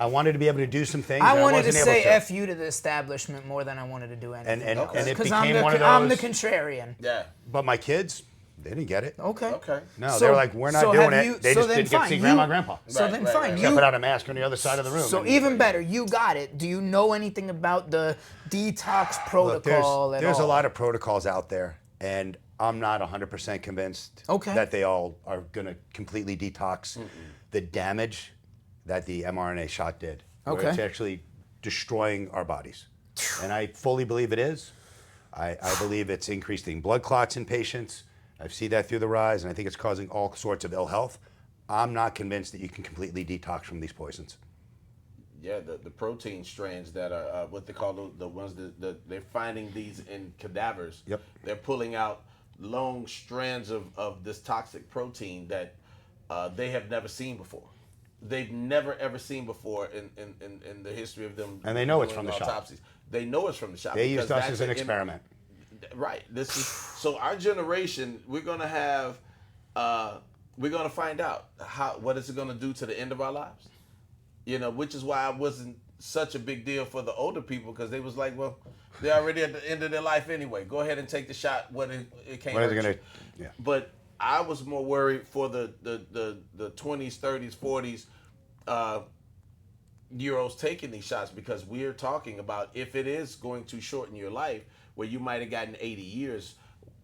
Speaker 1: I wanted to be able to do some things.
Speaker 2: I
Speaker 1: and
Speaker 2: wanted to
Speaker 1: wasn't
Speaker 2: say
Speaker 1: able to.
Speaker 2: F you to the establishment more than I wanted to do anything.
Speaker 1: And it
Speaker 2: Because
Speaker 1: became one of those.
Speaker 2: I'm the contrarian.
Speaker 3: Yeah.
Speaker 1: But my kids, they didn't get it.
Speaker 2: Okay.
Speaker 3: Okay.
Speaker 1: No,
Speaker 2: So-
Speaker 1: they were like, we're not
Speaker 2: so
Speaker 1: doing
Speaker 2: have
Speaker 1: it.
Speaker 2: you-
Speaker 1: They
Speaker 2: so
Speaker 1: just
Speaker 2: then
Speaker 1: didn't get to
Speaker 2: fine,
Speaker 1: see
Speaker 2: you-
Speaker 1: grandma and grandpa.
Speaker 2: So
Speaker 3: Right,
Speaker 2: then
Speaker 3: right,
Speaker 2: fine.
Speaker 3: right.
Speaker 1: Except
Speaker 2: You,
Speaker 1: put out a mask on the other side of the room.
Speaker 2: so
Speaker 1: And-
Speaker 2: even better, you got it. Do you know anything about the detox
Speaker 1: Look,
Speaker 2: protocol at
Speaker 1: there's
Speaker 2: all?
Speaker 1: a lot of protocols out there, and I'm not 100% convinced
Speaker 2: Okay.
Speaker 1: that they all are going to completely detox the damage that the mRNA shot did. Where
Speaker 2: Okay.
Speaker 1: It's actually destroying our bodies. And I fully believe it is. I believe it's increasing blood clots in patients. I see that through the rise, and I think it's causing all sorts of ill health. I'm not convinced that you can completely detox from these poisons.
Speaker 3: Yeah, the protein strands that are what they call the ones that they're finding these in cadavers.
Speaker 1: Yep.
Speaker 3: They're pulling out long strands of this toxic protein that they have never seen before. They've never ever seen before in the history of them.
Speaker 1: And they know it's
Speaker 3: doing
Speaker 1: from the shop.
Speaker 3: autopsies. They know it's from the shop.
Speaker 1: They
Speaker 3: because
Speaker 1: used us
Speaker 3: that's
Speaker 1: as an
Speaker 3: an
Speaker 1: experiment.
Speaker 3: Right. This is so our generation. We're gonna have. We're gonna find out what is it gonna do to the end of our lives. You know, which is why it wasn't such a big deal for the older people because they was like, well, they're already at the end of their life anyway. Go ahead and take the shot. What it can't
Speaker 1: What is
Speaker 3: hurt
Speaker 1: it going
Speaker 3: you.
Speaker 1: to? Yeah.
Speaker 3: But I was more worried for the 20s, 30s, 40s year olds taking these shots because we're talking about if it is going to shorten your life where you might have gotten 80 years,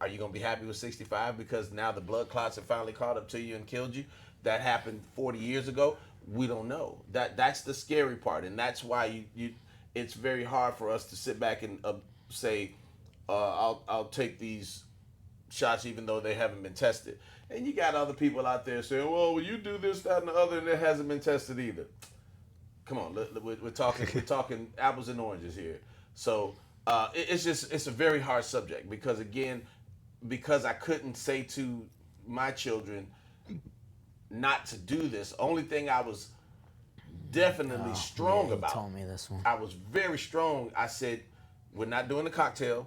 Speaker 3: are you going to be happy with 65 because now the blood clots have finally caught up to you and killed you? That happened 40 years ago. We don't know. That's the scary part, and that's why you it's very hard for us to sit back and say I'll take these shots even though they haven't been tested. And you got other people out there saying, well, you do this, that, and the other, and it hasn't been tested either. Come on, we're talking apples and oranges here. So it's a very hard subject because I couldn't say to my children not to do this. Only thing I was definitely strong
Speaker 2: You
Speaker 3: about.
Speaker 2: told me this one.
Speaker 3: I was very strong. I said, we're not doing the cocktail,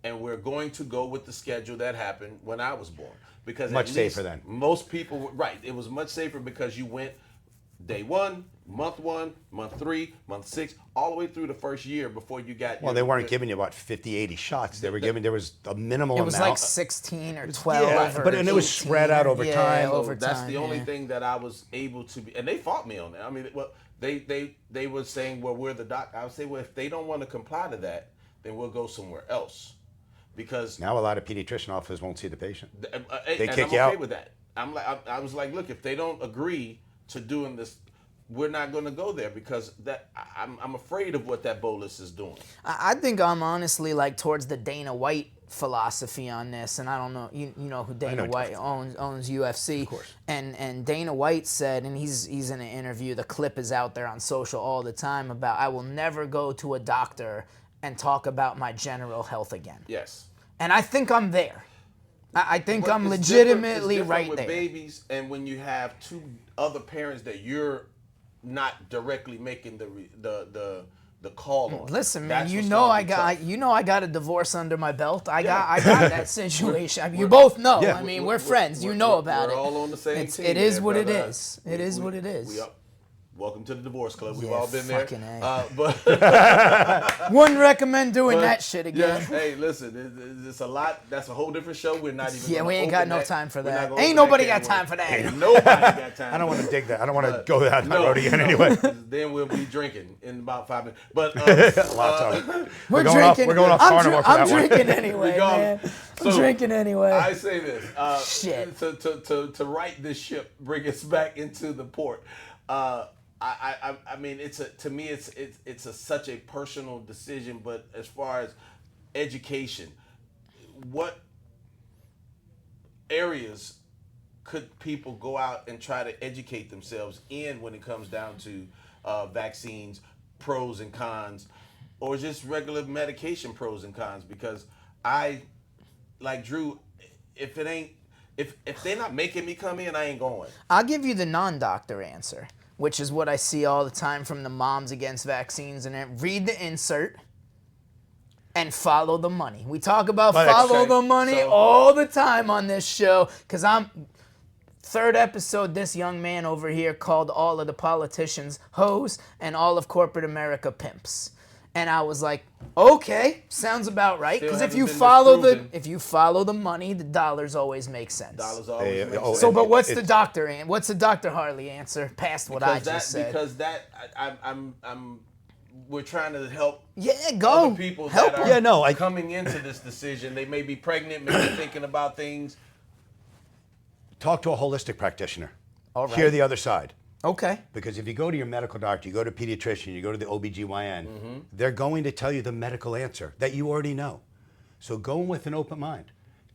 Speaker 3: and we're going to go with the schedule that happened when I was born. Because
Speaker 1: Much
Speaker 3: at
Speaker 1: safer
Speaker 3: least
Speaker 1: then.
Speaker 3: Most people were right. It was much safer because you went day 1, month 3, month 6, all the way through the first year before you got.
Speaker 1: Well, they weren't giving you about 50, 80 shots. They were giving. There was a minimal
Speaker 2: It was
Speaker 1: amount.
Speaker 2: like 16 or 12.
Speaker 1: Yeah,
Speaker 2: or
Speaker 1: but and it was
Speaker 2: 18
Speaker 1: spread out
Speaker 2: or-
Speaker 1: over
Speaker 2: yeah,
Speaker 1: time.
Speaker 3: So
Speaker 2: over
Speaker 3: that's
Speaker 2: time,
Speaker 3: the only
Speaker 2: yeah.
Speaker 3: thing that I was able to be, and they fought me on that. I mean, well, they were saying, well, we're the doc. I would say, well, if they don't want to comply to that, then we'll go somewhere else, because
Speaker 1: Now a lot of pediatrician offices won't see the patient.
Speaker 3: they
Speaker 1: kick
Speaker 3: I'm
Speaker 1: you
Speaker 3: okay
Speaker 1: out.
Speaker 3: with that. I'm like, I was like, look, if they don't agree to doing this, we're not going to go there because I'm afraid of what that bolus is doing.
Speaker 2: I think I'm honestly like towards the Dana White philosophy on this, and I don't know, you know who Dana
Speaker 1: know
Speaker 2: White owns UFC, of
Speaker 1: course.
Speaker 2: And Dana White said, and he's in an interview, the clip is out there on social all the time about I will never go to a doctor and talk about my general health again.
Speaker 3: Yes.
Speaker 2: And I think I'm there. I think
Speaker 3: But
Speaker 2: I'm
Speaker 3: it's
Speaker 2: legitimately
Speaker 3: different
Speaker 2: right
Speaker 3: with
Speaker 2: there.
Speaker 3: babies, and when you have two other parents that you're not directly making the call on.
Speaker 2: Listen, man,
Speaker 3: That's
Speaker 2: you
Speaker 3: what's
Speaker 2: know
Speaker 3: gonna
Speaker 2: I
Speaker 3: be
Speaker 2: got
Speaker 3: tough.
Speaker 2: I got a divorce under my belt. I got that situation. I mean, you both know.
Speaker 1: Yeah.
Speaker 2: I mean, we're friends. You know about it.
Speaker 3: We're all on the same
Speaker 2: It's-
Speaker 3: team.
Speaker 2: it is
Speaker 3: there,
Speaker 2: what it
Speaker 3: brother.
Speaker 2: is. It is what it is.
Speaker 3: Welcome to the divorce club. We've
Speaker 2: Yeah,
Speaker 3: all been there.
Speaker 2: fucking A.
Speaker 3: But
Speaker 2: Wouldn't recommend doing that shit again.
Speaker 3: yeah, hey, listen, it's a lot. That's a whole different show. We're not even.
Speaker 2: Yeah,
Speaker 3: gonna
Speaker 2: we ain't
Speaker 3: open
Speaker 2: got no
Speaker 3: that.
Speaker 2: time for
Speaker 3: We're not
Speaker 2: that.
Speaker 3: gonna
Speaker 2: Ain't
Speaker 3: open
Speaker 2: nobody
Speaker 3: can
Speaker 2: got
Speaker 3: of
Speaker 2: time
Speaker 3: worms.
Speaker 2: for that.
Speaker 3: Ain't nobody got time.
Speaker 1: I don't want to dig that. I don't want to
Speaker 3: But-
Speaker 1: go down that
Speaker 3: No,
Speaker 1: road again
Speaker 3: no,
Speaker 1: anyway.
Speaker 3: Then we'll be drinking in about 5 minutes. But
Speaker 1: Lots of it.
Speaker 2: We're
Speaker 1: going off-
Speaker 2: drinking.
Speaker 1: we're going off
Speaker 2: I'm,
Speaker 1: carnivore for
Speaker 2: I'm
Speaker 1: that one.
Speaker 2: drinking anyway,
Speaker 3: Regardless.
Speaker 2: man. I'm
Speaker 3: So,
Speaker 2: drinking anyway.
Speaker 3: I say this.
Speaker 2: Shit.
Speaker 3: To right this ship, bring us back into the port. I mean, to me, it's such a personal decision. But as far as education, what areas could people go out and try to educate themselves in when it comes down to vaccines, pros and cons, or just regular medication pros and cons? Because I, like Drew, if they're not making me come in, I ain't going.
Speaker 2: I'll give you the non-doctor answer, which is what I see all the time from the moms against vaccines. And then read the insert and follow the money. We talk about
Speaker 1: But
Speaker 2: follow
Speaker 1: okay,
Speaker 2: the money
Speaker 3: so-
Speaker 2: all the time on this show because Third episode, this young man over here called all of the politicians hoes and all of corporate America pimps. And I was like, okay, sounds about right. Because if you follow the money, the dollars always make sense.
Speaker 3: Dollars always make sense.
Speaker 2: So, but what's the Dr. Harley answer past what I just said?
Speaker 3: Because we're trying to help
Speaker 2: go.
Speaker 3: other people
Speaker 2: Help
Speaker 3: that are coming into this decision. They may be pregnant, maybe thinking about things.
Speaker 1: Talk to a holistic practitioner.
Speaker 2: All right.
Speaker 1: Hear the other side.
Speaker 2: Okay.
Speaker 1: Because if you go to your medical doctor, you go to a pediatrician, you go to the OBGYN, they're going to tell you the medical answer that you already know. So go in with an open mind.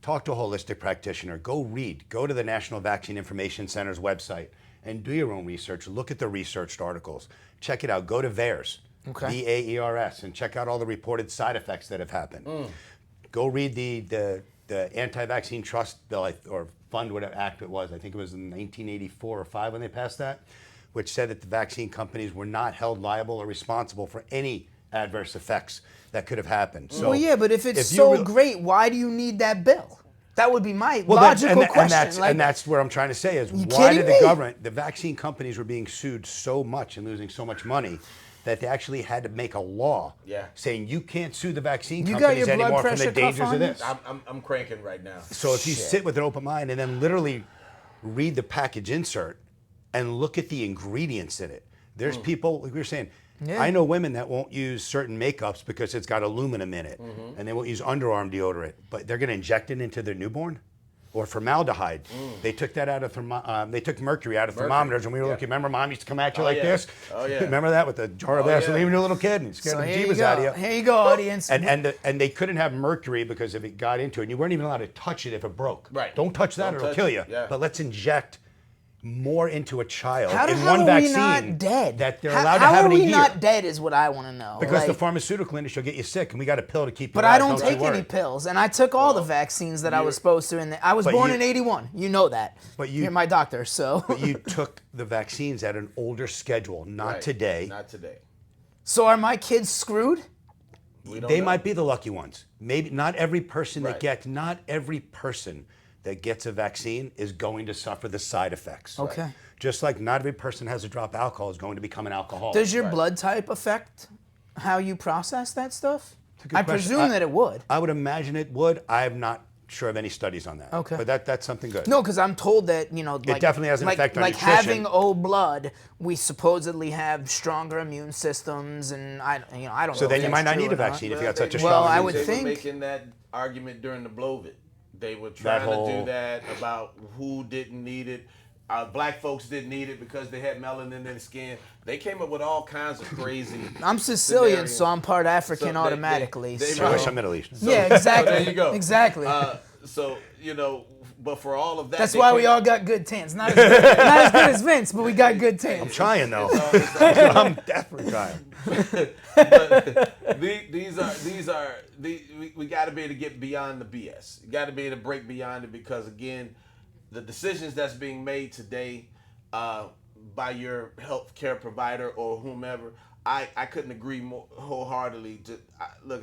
Speaker 1: Talk to a holistic practitioner. Go read. Go to the National Vaccine Information Center's website and do your own research. Look at the researched articles. Check it out. Go to VAERS, VAERS, and check out all the reported side effects that have happened. Go read the anti-vaccine trust bill or fund, whatever act it was. I think it was in 1984 or 5 when they passed that, which said that the vaccine companies were not held liable or responsible for any adverse effects that could have happened. So,
Speaker 2: but if it's great, why do you need that bill? That would be my logical question.
Speaker 1: And that's what I'm trying to say is, why did the vaccine companies were being sued so much and losing so much money that they actually had to make a law saying you can't sue the vaccine companies anymore from the dangers of this.
Speaker 3: I'm cranking right now.
Speaker 1: So if you sit with an open mind and then literally read the package insert and look at the ingredients in it. There's people, like we were saying, I know women that won't use certain makeups because it's got aluminum in it, and they won't use underarm deodorant, but they're going to inject it into their newborn. Or formaldehyde. They took that out of they took mercury out of thermometers when we were looking. Remember, Mom used to come at you like this.
Speaker 3: Oh yeah.
Speaker 1: Remember that with the jar of Vaseline when you were a little kid and scared the jeebus out of you.
Speaker 2: Here you go, audience.
Speaker 1: And they couldn't have mercury because if it got into it, and you weren't even allowed to touch it if it broke.
Speaker 3: Right.
Speaker 1: Don't touch that; it'll kill you.
Speaker 3: Yeah.
Speaker 1: But let's inject more into a child
Speaker 2: how
Speaker 1: in one vaccine
Speaker 2: not dead?
Speaker 1: that they're allowed to have in a year.
Speaker 2: How are we not dead is what I want to know.
Speaker 1: Because the pharmaceutical industry will get you sick, and we got a pill to keep you
Speaker 2: But
Speaker 1: alive.
Speaker 2: I don't take any pills, and I took all the vaccines that I was supposed to. I was born in '81. You know that.
Speaker 1: But
Speaker 2: you're my doctor, so.
Speaker 1: But you took the vaccines at an older schedule, not today.
Speaker 3: Not today.
Speaker 2: So are my kids screwed?
Speaker 1: They might be the lucky ones. Maybe not every person that gets a vaccine is going to suffer the side effects.
Speaker 2: Okay.
Speaker 1: Just like not every person has to drop alcohol is going to become an alcoholic.
Speaker 2: Does your blood type affect how you process that stuff? I presume that it would.
Speaker 1: I would imagine it would. I'm not sure of any studies on that.
Speaker 2: Okay.
Speaker 1: But that's something good.
Speaker 2: No, because I'm told that, it
Speaker 1: definitely has an effect on nutrition.
Speaker 2: Like having O blood, we supposedly have stronger immune systems, and I don't know.
Speaker 1: So then you might not need a vaccine if you got such a strong
Speaker 2: I
Speaker 1: immune
Speaker 2: would
Speaker 1: system.
Speaker 2: think.
Speaker 3: They were making that argument during the Blovit. They were trying to do that about who didn't need it. Black folks didn't need it because they had melanin in their skin. They came up with all kinds of crazy.
Speaker 2: I'm Sicilian, so I'm part African automatically.
Speaker 1: I wish I'm Middle Eastern.
Speaker 2: Yeah, exactly.
Speaker 3: There you go.
Speaker 2: Exactly.
Speaker 3: But for all of that,
Speaker 2: that's why we all got good tans. Not as good as Vince, but we got good tans.
Speaker 1: I'm trying though. I'm definitely trying.
Speaker 3: But we got to be able to get beyond the BS. You got to be able to break beyond it because again, the decisions that's being made today by your healthcare provider or whomever, I couldn't agree more wholeheartedly. Look,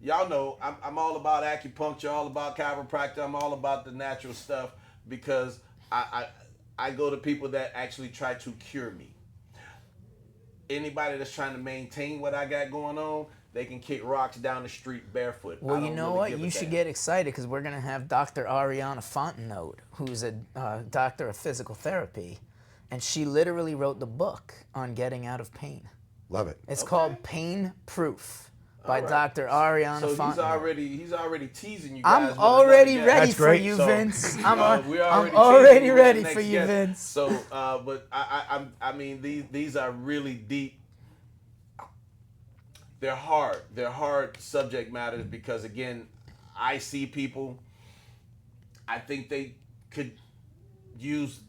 Speaker 3: y'all know I'm all about acupuncture, all about chiropractor. I'm all about the natural stuff because I go to people that actually try to cure me. Anybody that's trying to maintain what I got going on, they can kick rocks down the street barefoot.
Speaker 2: Well, you know what? You should get excited because we're going to have Dr. Ariana Fontenot, who's a doctor of physical therapy, and she literally wrote the book on getting out of pain.
Speaker 1: Love it.
Speaker 2: It's called Pain Proof by Dr. Ariana Fontenot.
Speaker 3: So he's already teasing you guys.
Speaker 2: I'm already ready for you, Vince. I'm already ready for you, Vince.
Speaker 3: So, but I mean, these are really deep. They're hard. They're hard subject matters because, again, I see people. I think they could use.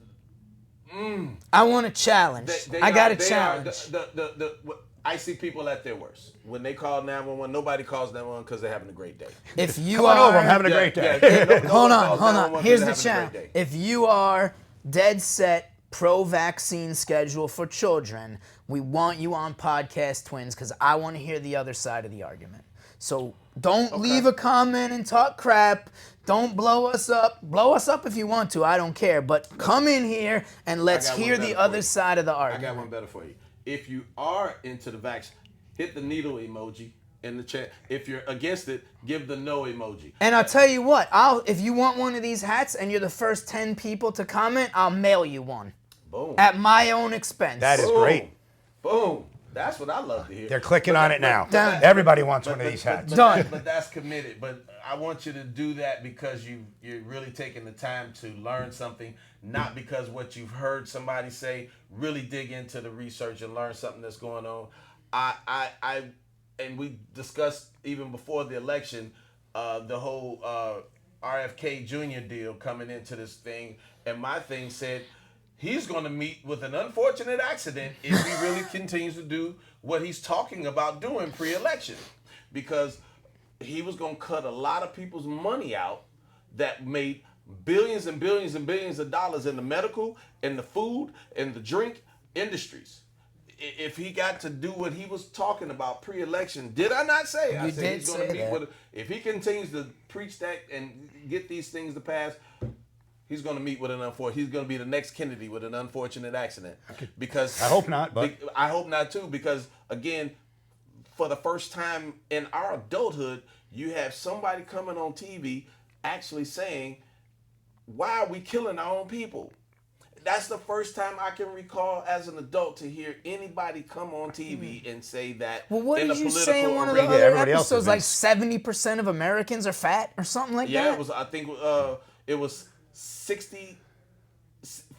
Speaker 2: I want a challenge. I got a challenge.
Speaker 3: I see people at their worst. When they call 911, nobody calls 911 because they're having a great day.
Speaker 2: If you
Speaker 1: Come on over, I'm having a great day.
Speaker 2: Hold on. Here's the challenge. If you are dead set pro-vaccine schedule for children, we want you on Podcast Twins because I want to hear the other side of the argument. So don't leave a comment and talk crap. Don't blow us up. Blow us up if you want to. I don't care. But come in here and let's
Speaker 3: got one
Speaker 2: hear
Speaker 3: better
Speaker 2: the
Speaker 3: for
Speaker 2: other
Speaker 3: you.
Speaker 2: side of the
Speaker 3: I
Speaker 2: argument.
Speaker 3: got one better for you. If you are into the vax, hit the needle emoji in the chat. If you're against it, give the no emoji.
Speaker 2: And I'll tell you what, if you want one of these hats and you're the first 10 people to comment, I'll mail you one.
Speaker 3: Boom.
Speaker 2: At my own expense.
Speaker 1: That is great.
Speaker 3: Boom. That's what I love to hear.
Speaker 1: They're clicking on it now.
Speaker 2: Done.
Speaker 1: Everybody wants one of these hats.
Speaker 2: Done.
Speaker 3: But that's committed. But I want you to do that because you're really taking the time to learn something, not because what you've heard somebody say. Really dig into the research and learn something that's going on. And we discussed even before the election, the whole RFK Jr. deal coming into this thing. And my thing said, he's going to meet with an unfortunate accident if he really continues to do what he's talking about doing pre-election. Because he was going to cut a lot of people's money out that made billions and billions and billions of dollars in the medical, in the food, and the drink industries. If he got to do what he was talking about pre-election, did I not say? I said he's going to meet with. If he continues to preach that and get these things to pass, he's going to meet with an unfortunate. He's going to be the next Kennedy with an unfortunate accident. Because
Speaker 1: I hope not, but
Speaker 3: I hope not too. Because again, for the first time in our adulthood, you have somebody coming on TV actually saying, "Why are we killing our own people?" That's the first time I can recall as an adult to hear anybody come on TV and say that.
Speaker 2: Well, what
Speaker 3: in
Speaker 2: did
Speaker 3: a
Speaker 2: you
Speaker 3: political
Speaker 2: say in one of the
Speaker 3: arena.
Speaker 2: other
Speaker 1: everybody else
Speaker 2: episodes? Like
Speaker 1: is.
Speaker 2: 70% of Americans are fat or something like that?
Speaker 3: Yeah, it was. I think it was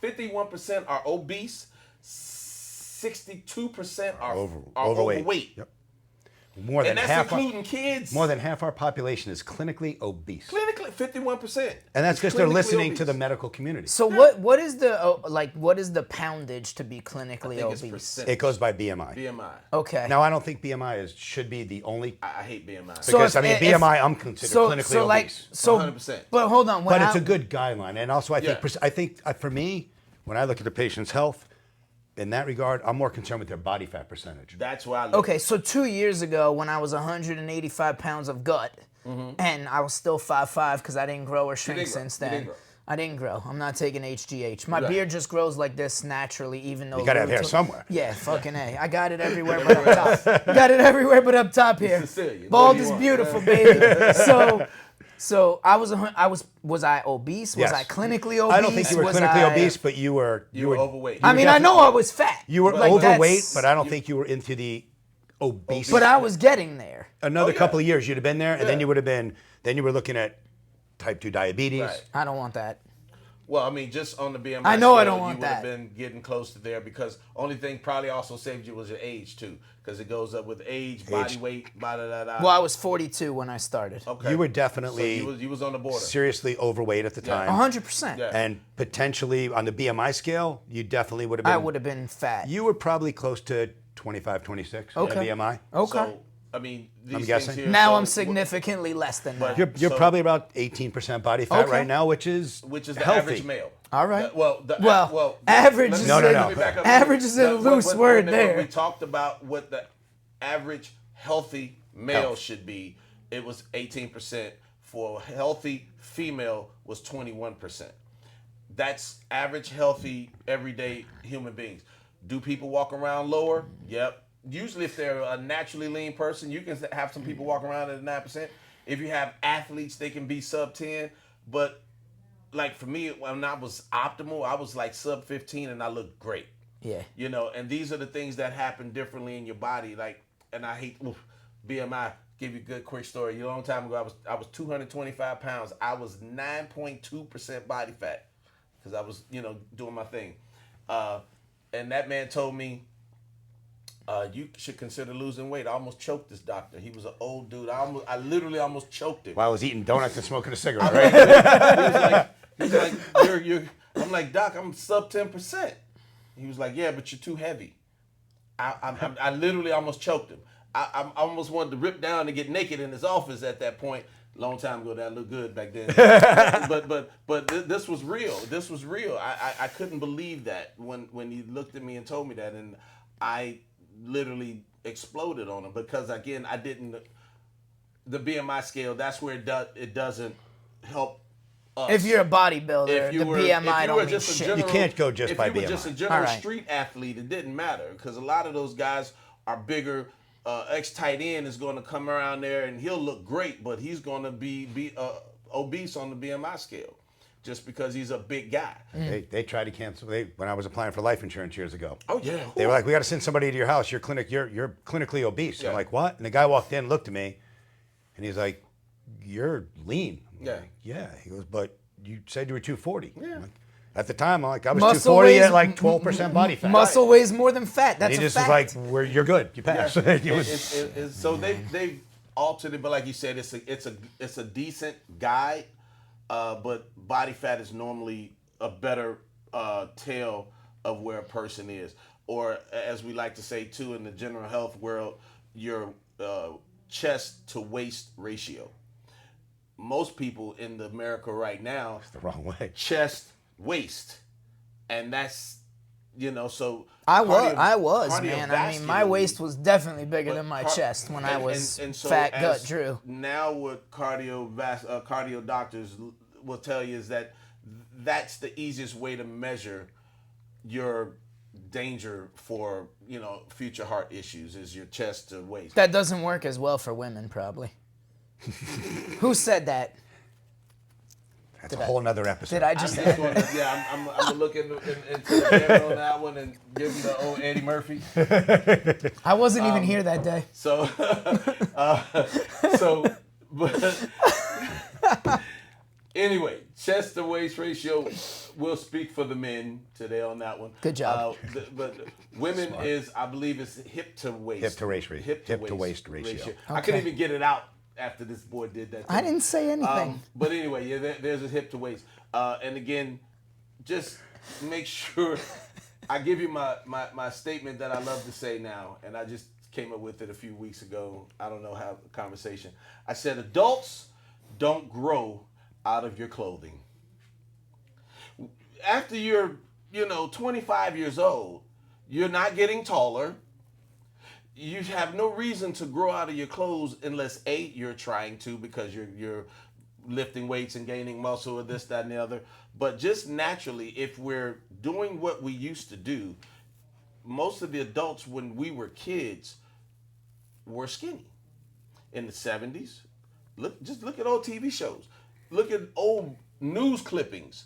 Speaker 3: 51% are obese, 62% are overweight.
Speaker 1: Yep. More than
Speaker 3: And that's
Speaker 1: half.
Speaker 3: including kids.
Speaker 1: More than half our population is clinically obese.
Speaker 3: Clinically, 51%.
Speaker 1: And that's
Speaker 3: is
Speaker 1: because they're
Speaker 3: clinically
Speaker 1: listening
Speaker 3: obese.
Speaker 1: to the medical community.
Speaker 2: So what is the poundage to be clinically
Speaker 3: I think it's
Speaker 2: obese?
Speaker 3: percent.
Speaker 1: It goes by BMI.
Speaker 3: BMI.
Speaker 2: Okay.
Speaker 1: Now, I don't think BMI should be the only.
Speaker 3: I hate BMI.
Speaker 2: So
Speaker 1: Because,
Speaker 2: if-
Speaker 1: BMI, I'm considered clinically obese.
Speaker 2: So
Speaker 3: 100%.
Speaker 2: But hold on.
Speaker 1: But it's a good guideline. And also,
Speaker 3: Yeah.
Speaker 1: I think for me, when I look at the patient's health, in that regard, I'm more concerned with their body fat percentage.
Speaker 3: That's why I look.
Speaker 2: Okay, so 2 years ago when I was 185 pounds of gut, and I was still 5'5" because I didn't grow or shrink
Speaker 3: didn't grow.
Speaker 2: since
Speaker 3: You
Speaker 2: then.
Speaker 3: didn't grow.
Speaker 2: I didn't grow. I'm not taking HGH. My
Speaker 3: Right.
Speaker 2: beard just grows like this naturally, even though
Speaker 1: You gotta have hair somewhere.
Speaker 2: Yeah, fucking A. I got it everywhere but up top. Got it everywhere but up top here.
Speaker 3: Sicilian.
Speaker 2: Bald
Speaker 3: What do
Speaker 2: is
Speaker 3: you want?
Speaker 2: beautiful, baby. So I was I obese? Was
Speaker 1: Yes.
Speaker 2: I clinically obese?
Speaker 1: I don't think you were
Speaker 2: Was
Speaker 1: clinically
Speaker 2: I-
Speaker 1: obese, but you were
Speaker 3: overweight.
Speaker 2: I mean, I know I was fat.
Speaker 1: You were
Speaker 2: Like,
Speaker 1: overweight,
Speaker 2: that's-
Speaker 1: but I don't think you were into the obese.
Speaker 2: But I was getting there.
Speaker 1: Another
Speaker 3: yeah.
Speaker 1: couple of years, you'd have been there, and then
Speaker 3: Yeah.
Speaker 1: you would have been. Then you were looking at type 2 diabetes.
Speaker 3: Right.
Speaker 2: I don't want that.
Speaker 3: Well, I mean, just on the BMI
Speaker 2: I know I
Speaker 3: scale,
Speaker 2: don't want
Speaker 3: you would have
Speaker 2: that.
Speaker 3: been getting close to there because only thing probably also saved you was your age too, because it goes up with age, body weight, blah, blah, blah.
Speaker 2: Well, I was 42 when I started.
Speaker 3: Okay.
Speaker 1: You were
Speaker 3: So
Speaker 1: definitely
Speaker 3: you was on the border.
Speaker 1: seriously overweight at the time.
Speaker 2: 100%.
Speaker 3: Yeah.
Speaker 1: And potentially on the BMI scale, you definitely would have
Speaker 2: I
Speaker 1: been.
Speaker 2: would have been fat.
Speaker 1: You were probably close to 25, 26
Speaker 2: Okay.
Speaker 1: in BMI.
Speaker 2: Okay.
Speaker 3: So, I mean, these things
Speaker 1: guessing.
Speaker 3: here,
Speaker 2: Now
Speaker 3: so-
Speaker 2: I'm significantly less than that.
Speaker 1: You're
Speaker 3: So-
Speaker 1: probably about 18% body fat
Speaker 2: Okay.
Speaker 1: right now, which is
Speaker 3: which is the
Speaker 1: healthy.
Speaker 3: average male.
Speaker 2: All right.
Speaker 3: Well,
Speaker 2: average
Speaker 3: let me-
Speaker 2: is
Speaker 1: No, no, no.
Speaker 3: let me back up.
Speaker 2: Average is a loose word there.
Speaker 3: We talked about what the average healthy male
Speaker 1: Health.
Speaker 3: should be. It was 18%. For a healthy female was 21%. That's average healthy everyday human beings. Do people walk around lower? Yep. Usually if they're a naturally lean person, you can have some people walk around at 9%. If you have athletes, they can be sub 10. But like for me, when I was optimal, I was like sub 15 and I looked great.
Speaker 2: Yeah.
Speaker 3: You know, and these are the things that happen differently in your body. Like, and I hate BMI. Give you a good quick story. A long time ago, I was 225 pounds. I was 9.2% body fat because I was, doing my thing. And that man told me, you should consider losing weight. I almost choked this doctor. He was an old dude. I literally almost choked him.
Speaker 1: While I was eating donuts and smoking a cigarette, right?
Speaker 3: He was like, you're. I'm like, Doc, I'm sub 10%. He was like, yeah, but you're too heavy. I literally almost choked him. I almost wanted to rip down and get naked in his office at that point. Long time ago, that looked good back then. but this was real. This was real. I couldn't believe that when he looked at me and told me that, and I literally exploded on him because again, I didn't. The BMI scale, that's where it doesn't. help us.
Speaker 2: If you're a bodybuilder, the BMI don't mean shit.
Speaker 1: You can't go just by BMI.
Speaker 3: If you were just a general
Speaker 2: All right.
Speaker 3: street athlete, it didn't matter because a lot of those guys are bigger. Ex-tight end is going to come around there and he'll look great, but he's going to be obese on the BMI scale just because he's a big guy.
Speaker 1: They tried to cancel. When I was applying for life insurance years ago.
Speaker 3: Oh yeah.
Speaker 1: They were like, "We got to send somebody to your house. You're clinically obese."
Speaker 3: Yeah.
Speaker 1: I'm like, "What?" And the guy walked in, looked at me, and he's like, "You're lean." I'm
Speaker 3: Yeah.
Speaker 1: like, yeah. He goes, "But you said you were 240."
Speaker 3: Yeah.
Speaker 1: I'm like, at the time, I was
Speaker 2: Muscle
Speaker 1: 240
Speaker 2: weighs-
Speaker 1: at like 12% body fat.
Speaker 2: Muscle weighs more than fat.
Speaker 1: And
Speaker 2: That's
Speaker 1: he
Speaker 2: a
Speaker 1: just
Speaker 2: fact.
Speaker 1: was like, "You're good. You passed."
Speaker 3: So they've altered it, but like you said, it's a decent guide, but body fat is normally a better tell of where a person is, or as we like to say too in the general health world, your chest to waist ratio. Most people in America right now,
Speaker 1: the wrong way.
Speaker 3: chest waist, and that's so
Speaker 2: I was, man. I mean, my
Speaker 3: cardiovascularly,
Speaker 2: waist was definitely bigger
Speaker 3: but
Speaker 2: than my
Speaker 3: car-
Speaker 2: chest when I
Speaker 3: and-
Speaker 2: was
Speaker 3: and so
Speaker 2: fat gut
Speaker 3: as
Speaker 2: Drew.
Speaker 3: Now, what cardio doctors will tell you is that that's the easiest way to measure your danger for future heart issues is your chest to waist.
Speaker 2: That doesn't work as well for women, probably. Who said that?
Speaker 1: That's a whole nother episode.
Speaker 2: Did I just?
Speaker 3: I'm gonna look into the camera on that one and give him the old Eddie Murphy.
Speaker 2: I wasn't even here that day.
Speaker 3: So, but anyway, chest to waist ratio will speak for the men today on that one.
Speaker 2: Good job.
Speaker 3: But women I believe it's hip to waist.
Speaker 1: Hip to waist ratio. Hip to waist ratio.
Speaker 3: I couldn't even get it out after this boy did that.
Speaker 2: I didn't say anything.
Speaker 3: But anyway, yeah, there's a hip to waist. And again, just make sure I give you my statement that I love to say now, and I just came up with it a few weeks ago. I don't know how conversation. I said adults don't grow out of your clothing. After you're 25 years old, you're not getting taller. You have no reason to grow out of your clothes unless A, you're trying to because you're lifting weights and gaining muscle or this, that, and the other. But just naturally, if we're doing what we used to do, most of the adults when we were kids were skinny. In the 70s, look at old TV shows. Look at old news clippings.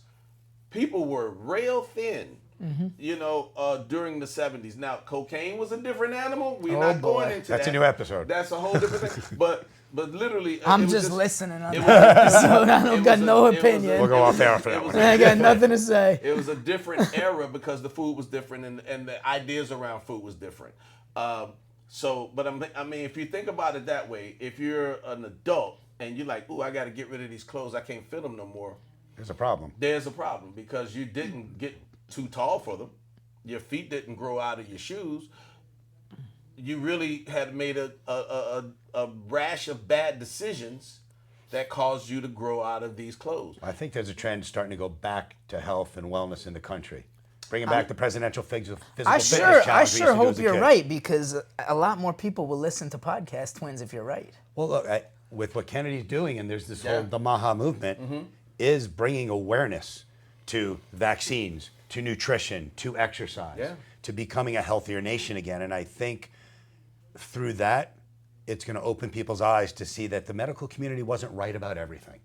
Speaker 3: People were rail thin. During the 70s. Now, cocaine was a different animal. We're not going into that.
Speaker 1: That's a new episode.
Speaker 3: That's a whole different thing. But literally,
Speaker 2: I'm just listening on that episode. I don't got no opinion.
Speaker 1: We'll go off air for that one.
Speaker 2: I got nothing to say.
Speaker 3: It was a different era because the food was different and the ideas around food was different. But I mean, if you think about it that way, if you're an adult and you're like, "Ooh, I got to get rid of these clothes. I can't fit them no more."
Speaker 1: There's a problem.
Speaker 3: There's a problem because you didn't get too tall for them. Your feet didn't grow out of your shoes. You really had made a rash of bad decisions that caused you to grow out of these clothes.
Speaker 1: I think there's a trend starting to go back to health and wellness in the country. Bringing back the presidential physical fitness challenge.
Speaker 2: I sure hope you're right because a lot more people will listen to Podcast Twins if you're right.
Speaker 1: Well, look, with what Kennedy's doing, and there's this whole the MAHA movement, is bringing awareness to vaccines, to nutrition, to exercise, to becoming a healthier nation again. And I think through that, it's going to open people's eyes to see that the medical community wasn't right about everything.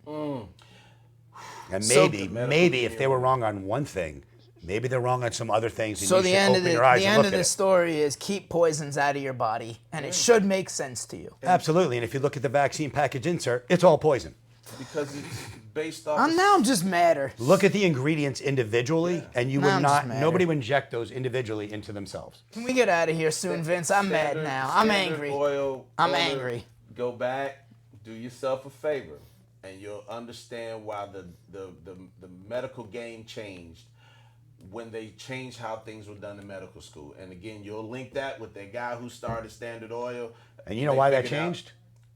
Speaker 1: And maybe if they were wrong on one thing, maybe they're wrong on some other things. And
Speaker 2: So
Speaker 1: you
Speaker 2: the
Speaker 1: should
Speaker 2: end of
Speaker 1: open your eyes
Speaker 2: the
Speaker 1: and
Speaker 2: end
Speaker 1: look
Speaker 2: of
Speaker 1: at
Speaker 2: the
Speaker 1: it.
Speaker 2: story is keep poisons out of your body, and it should make sense to you.
Speaker 1: Absolutely. And if you look at the vaccine package insert, it's all poison.
Speaker 3: Because it's based off.
Speaker 2: I'm just madder.
Speaker 1: Look at the ingredients individually, and you
Speaker 2: Now
Speaker 1: would
Speaker 2: I'm just mad.
Speaker 1: nobody would inject those individually into themselves.
Speaker 2: Can we get out of here soon, Vince? I'm mad now. I'm angry. I'm angry.
Speaker 3: Go back, do yourself a favor, and you'll understand why the medical game changed when they changed how things were done in medical school. And again, you'll link that with that guy who started Standard Oil.
Speaker 1: And you know why that changed?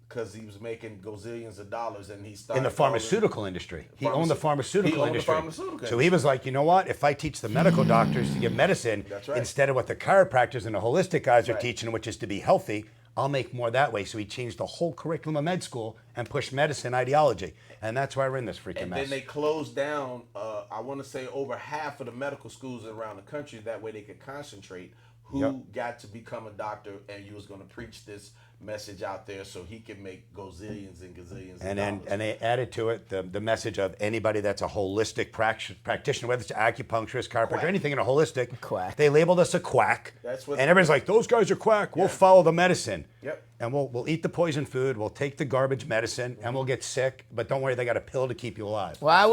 Speaker 3: Because he was making gazillions of dollars, and he started
Speaker 1: In the pharmaceutical industry. He owned the pharmaceutical industry.
Speaker 3: pharmaceutical
Speaker 1: So he was like, you know what? If I teach the medical doctors to give medicine
Speaker 3: That's right.
Speaker 1: instead of what the chiropractors and the holistic guys are
Speaker 3: Right.
Speaker 1: teaching, which is to be healthy, I'll make more that way. So he changed the whole curriculum of med school and pushed medicine ideology. And that's why we're in this freaking
Speaker 3: And
Speaker 1: mess.
Speaker 3: then they closed down, I want to say over half of the medical schools around the country. That way they could concentrate who got to become a doctor, and you was going to preach this message out there so he can make gazillions and gazillions
Speaker 1: And
Speaker 3: of
Speaker 1: then
Speaker 3: dollars.
Speaker 1: and they added to it the message of anybody that's a holistic practitioner, whether it's acupuncturist, chiropractor,
Speaker 3: Quack.
Speaker 1: anything in a holistic.
Speaker 2: Quack.
Speaker 1: They labeled us a quack.
Speaker 3: That's what-
Speaker 1: And everybody's like, those guys are quack. We'll follow the medicine.
Speaker 3: Yep.
Speaker 1: And we'll eat the poison food. We'll take the garbage medicine, and we'll get sick. But don't worry, they got a pill to keep you alive.
Speaker 2: Well, I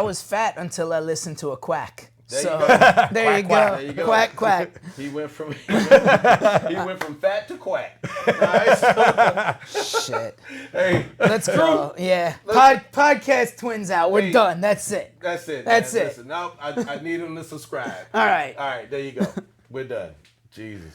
Speaker 2: was fat until I listened to a quack.
Speaker 3: There
Speaker 2: So
Speaker 3: you go.
Speaker 2: there you
Speaker 3: Quack,
Speaker 2: go.
Speaker 3: there you go.
Speaker 2: Quack, quack.
Speaker 3: He went from fat to quack. Nice.
Speaker 2: Shit.
Speaker 3: Hey,
Speaker 2: Let's go. Yeah. Podcast twins out. We're
Speaker 3: Hey.
Speaker 2: done. That's it.
Speaker 3: that's it.
Speaker 2: That's
Speaker 3: man.
Speaker 2: it.
Speaker 3: Listen, now I need him to subscribe.
Speaker 2: All right.
Speaker 3: All right, there you go. We're done. Jesus.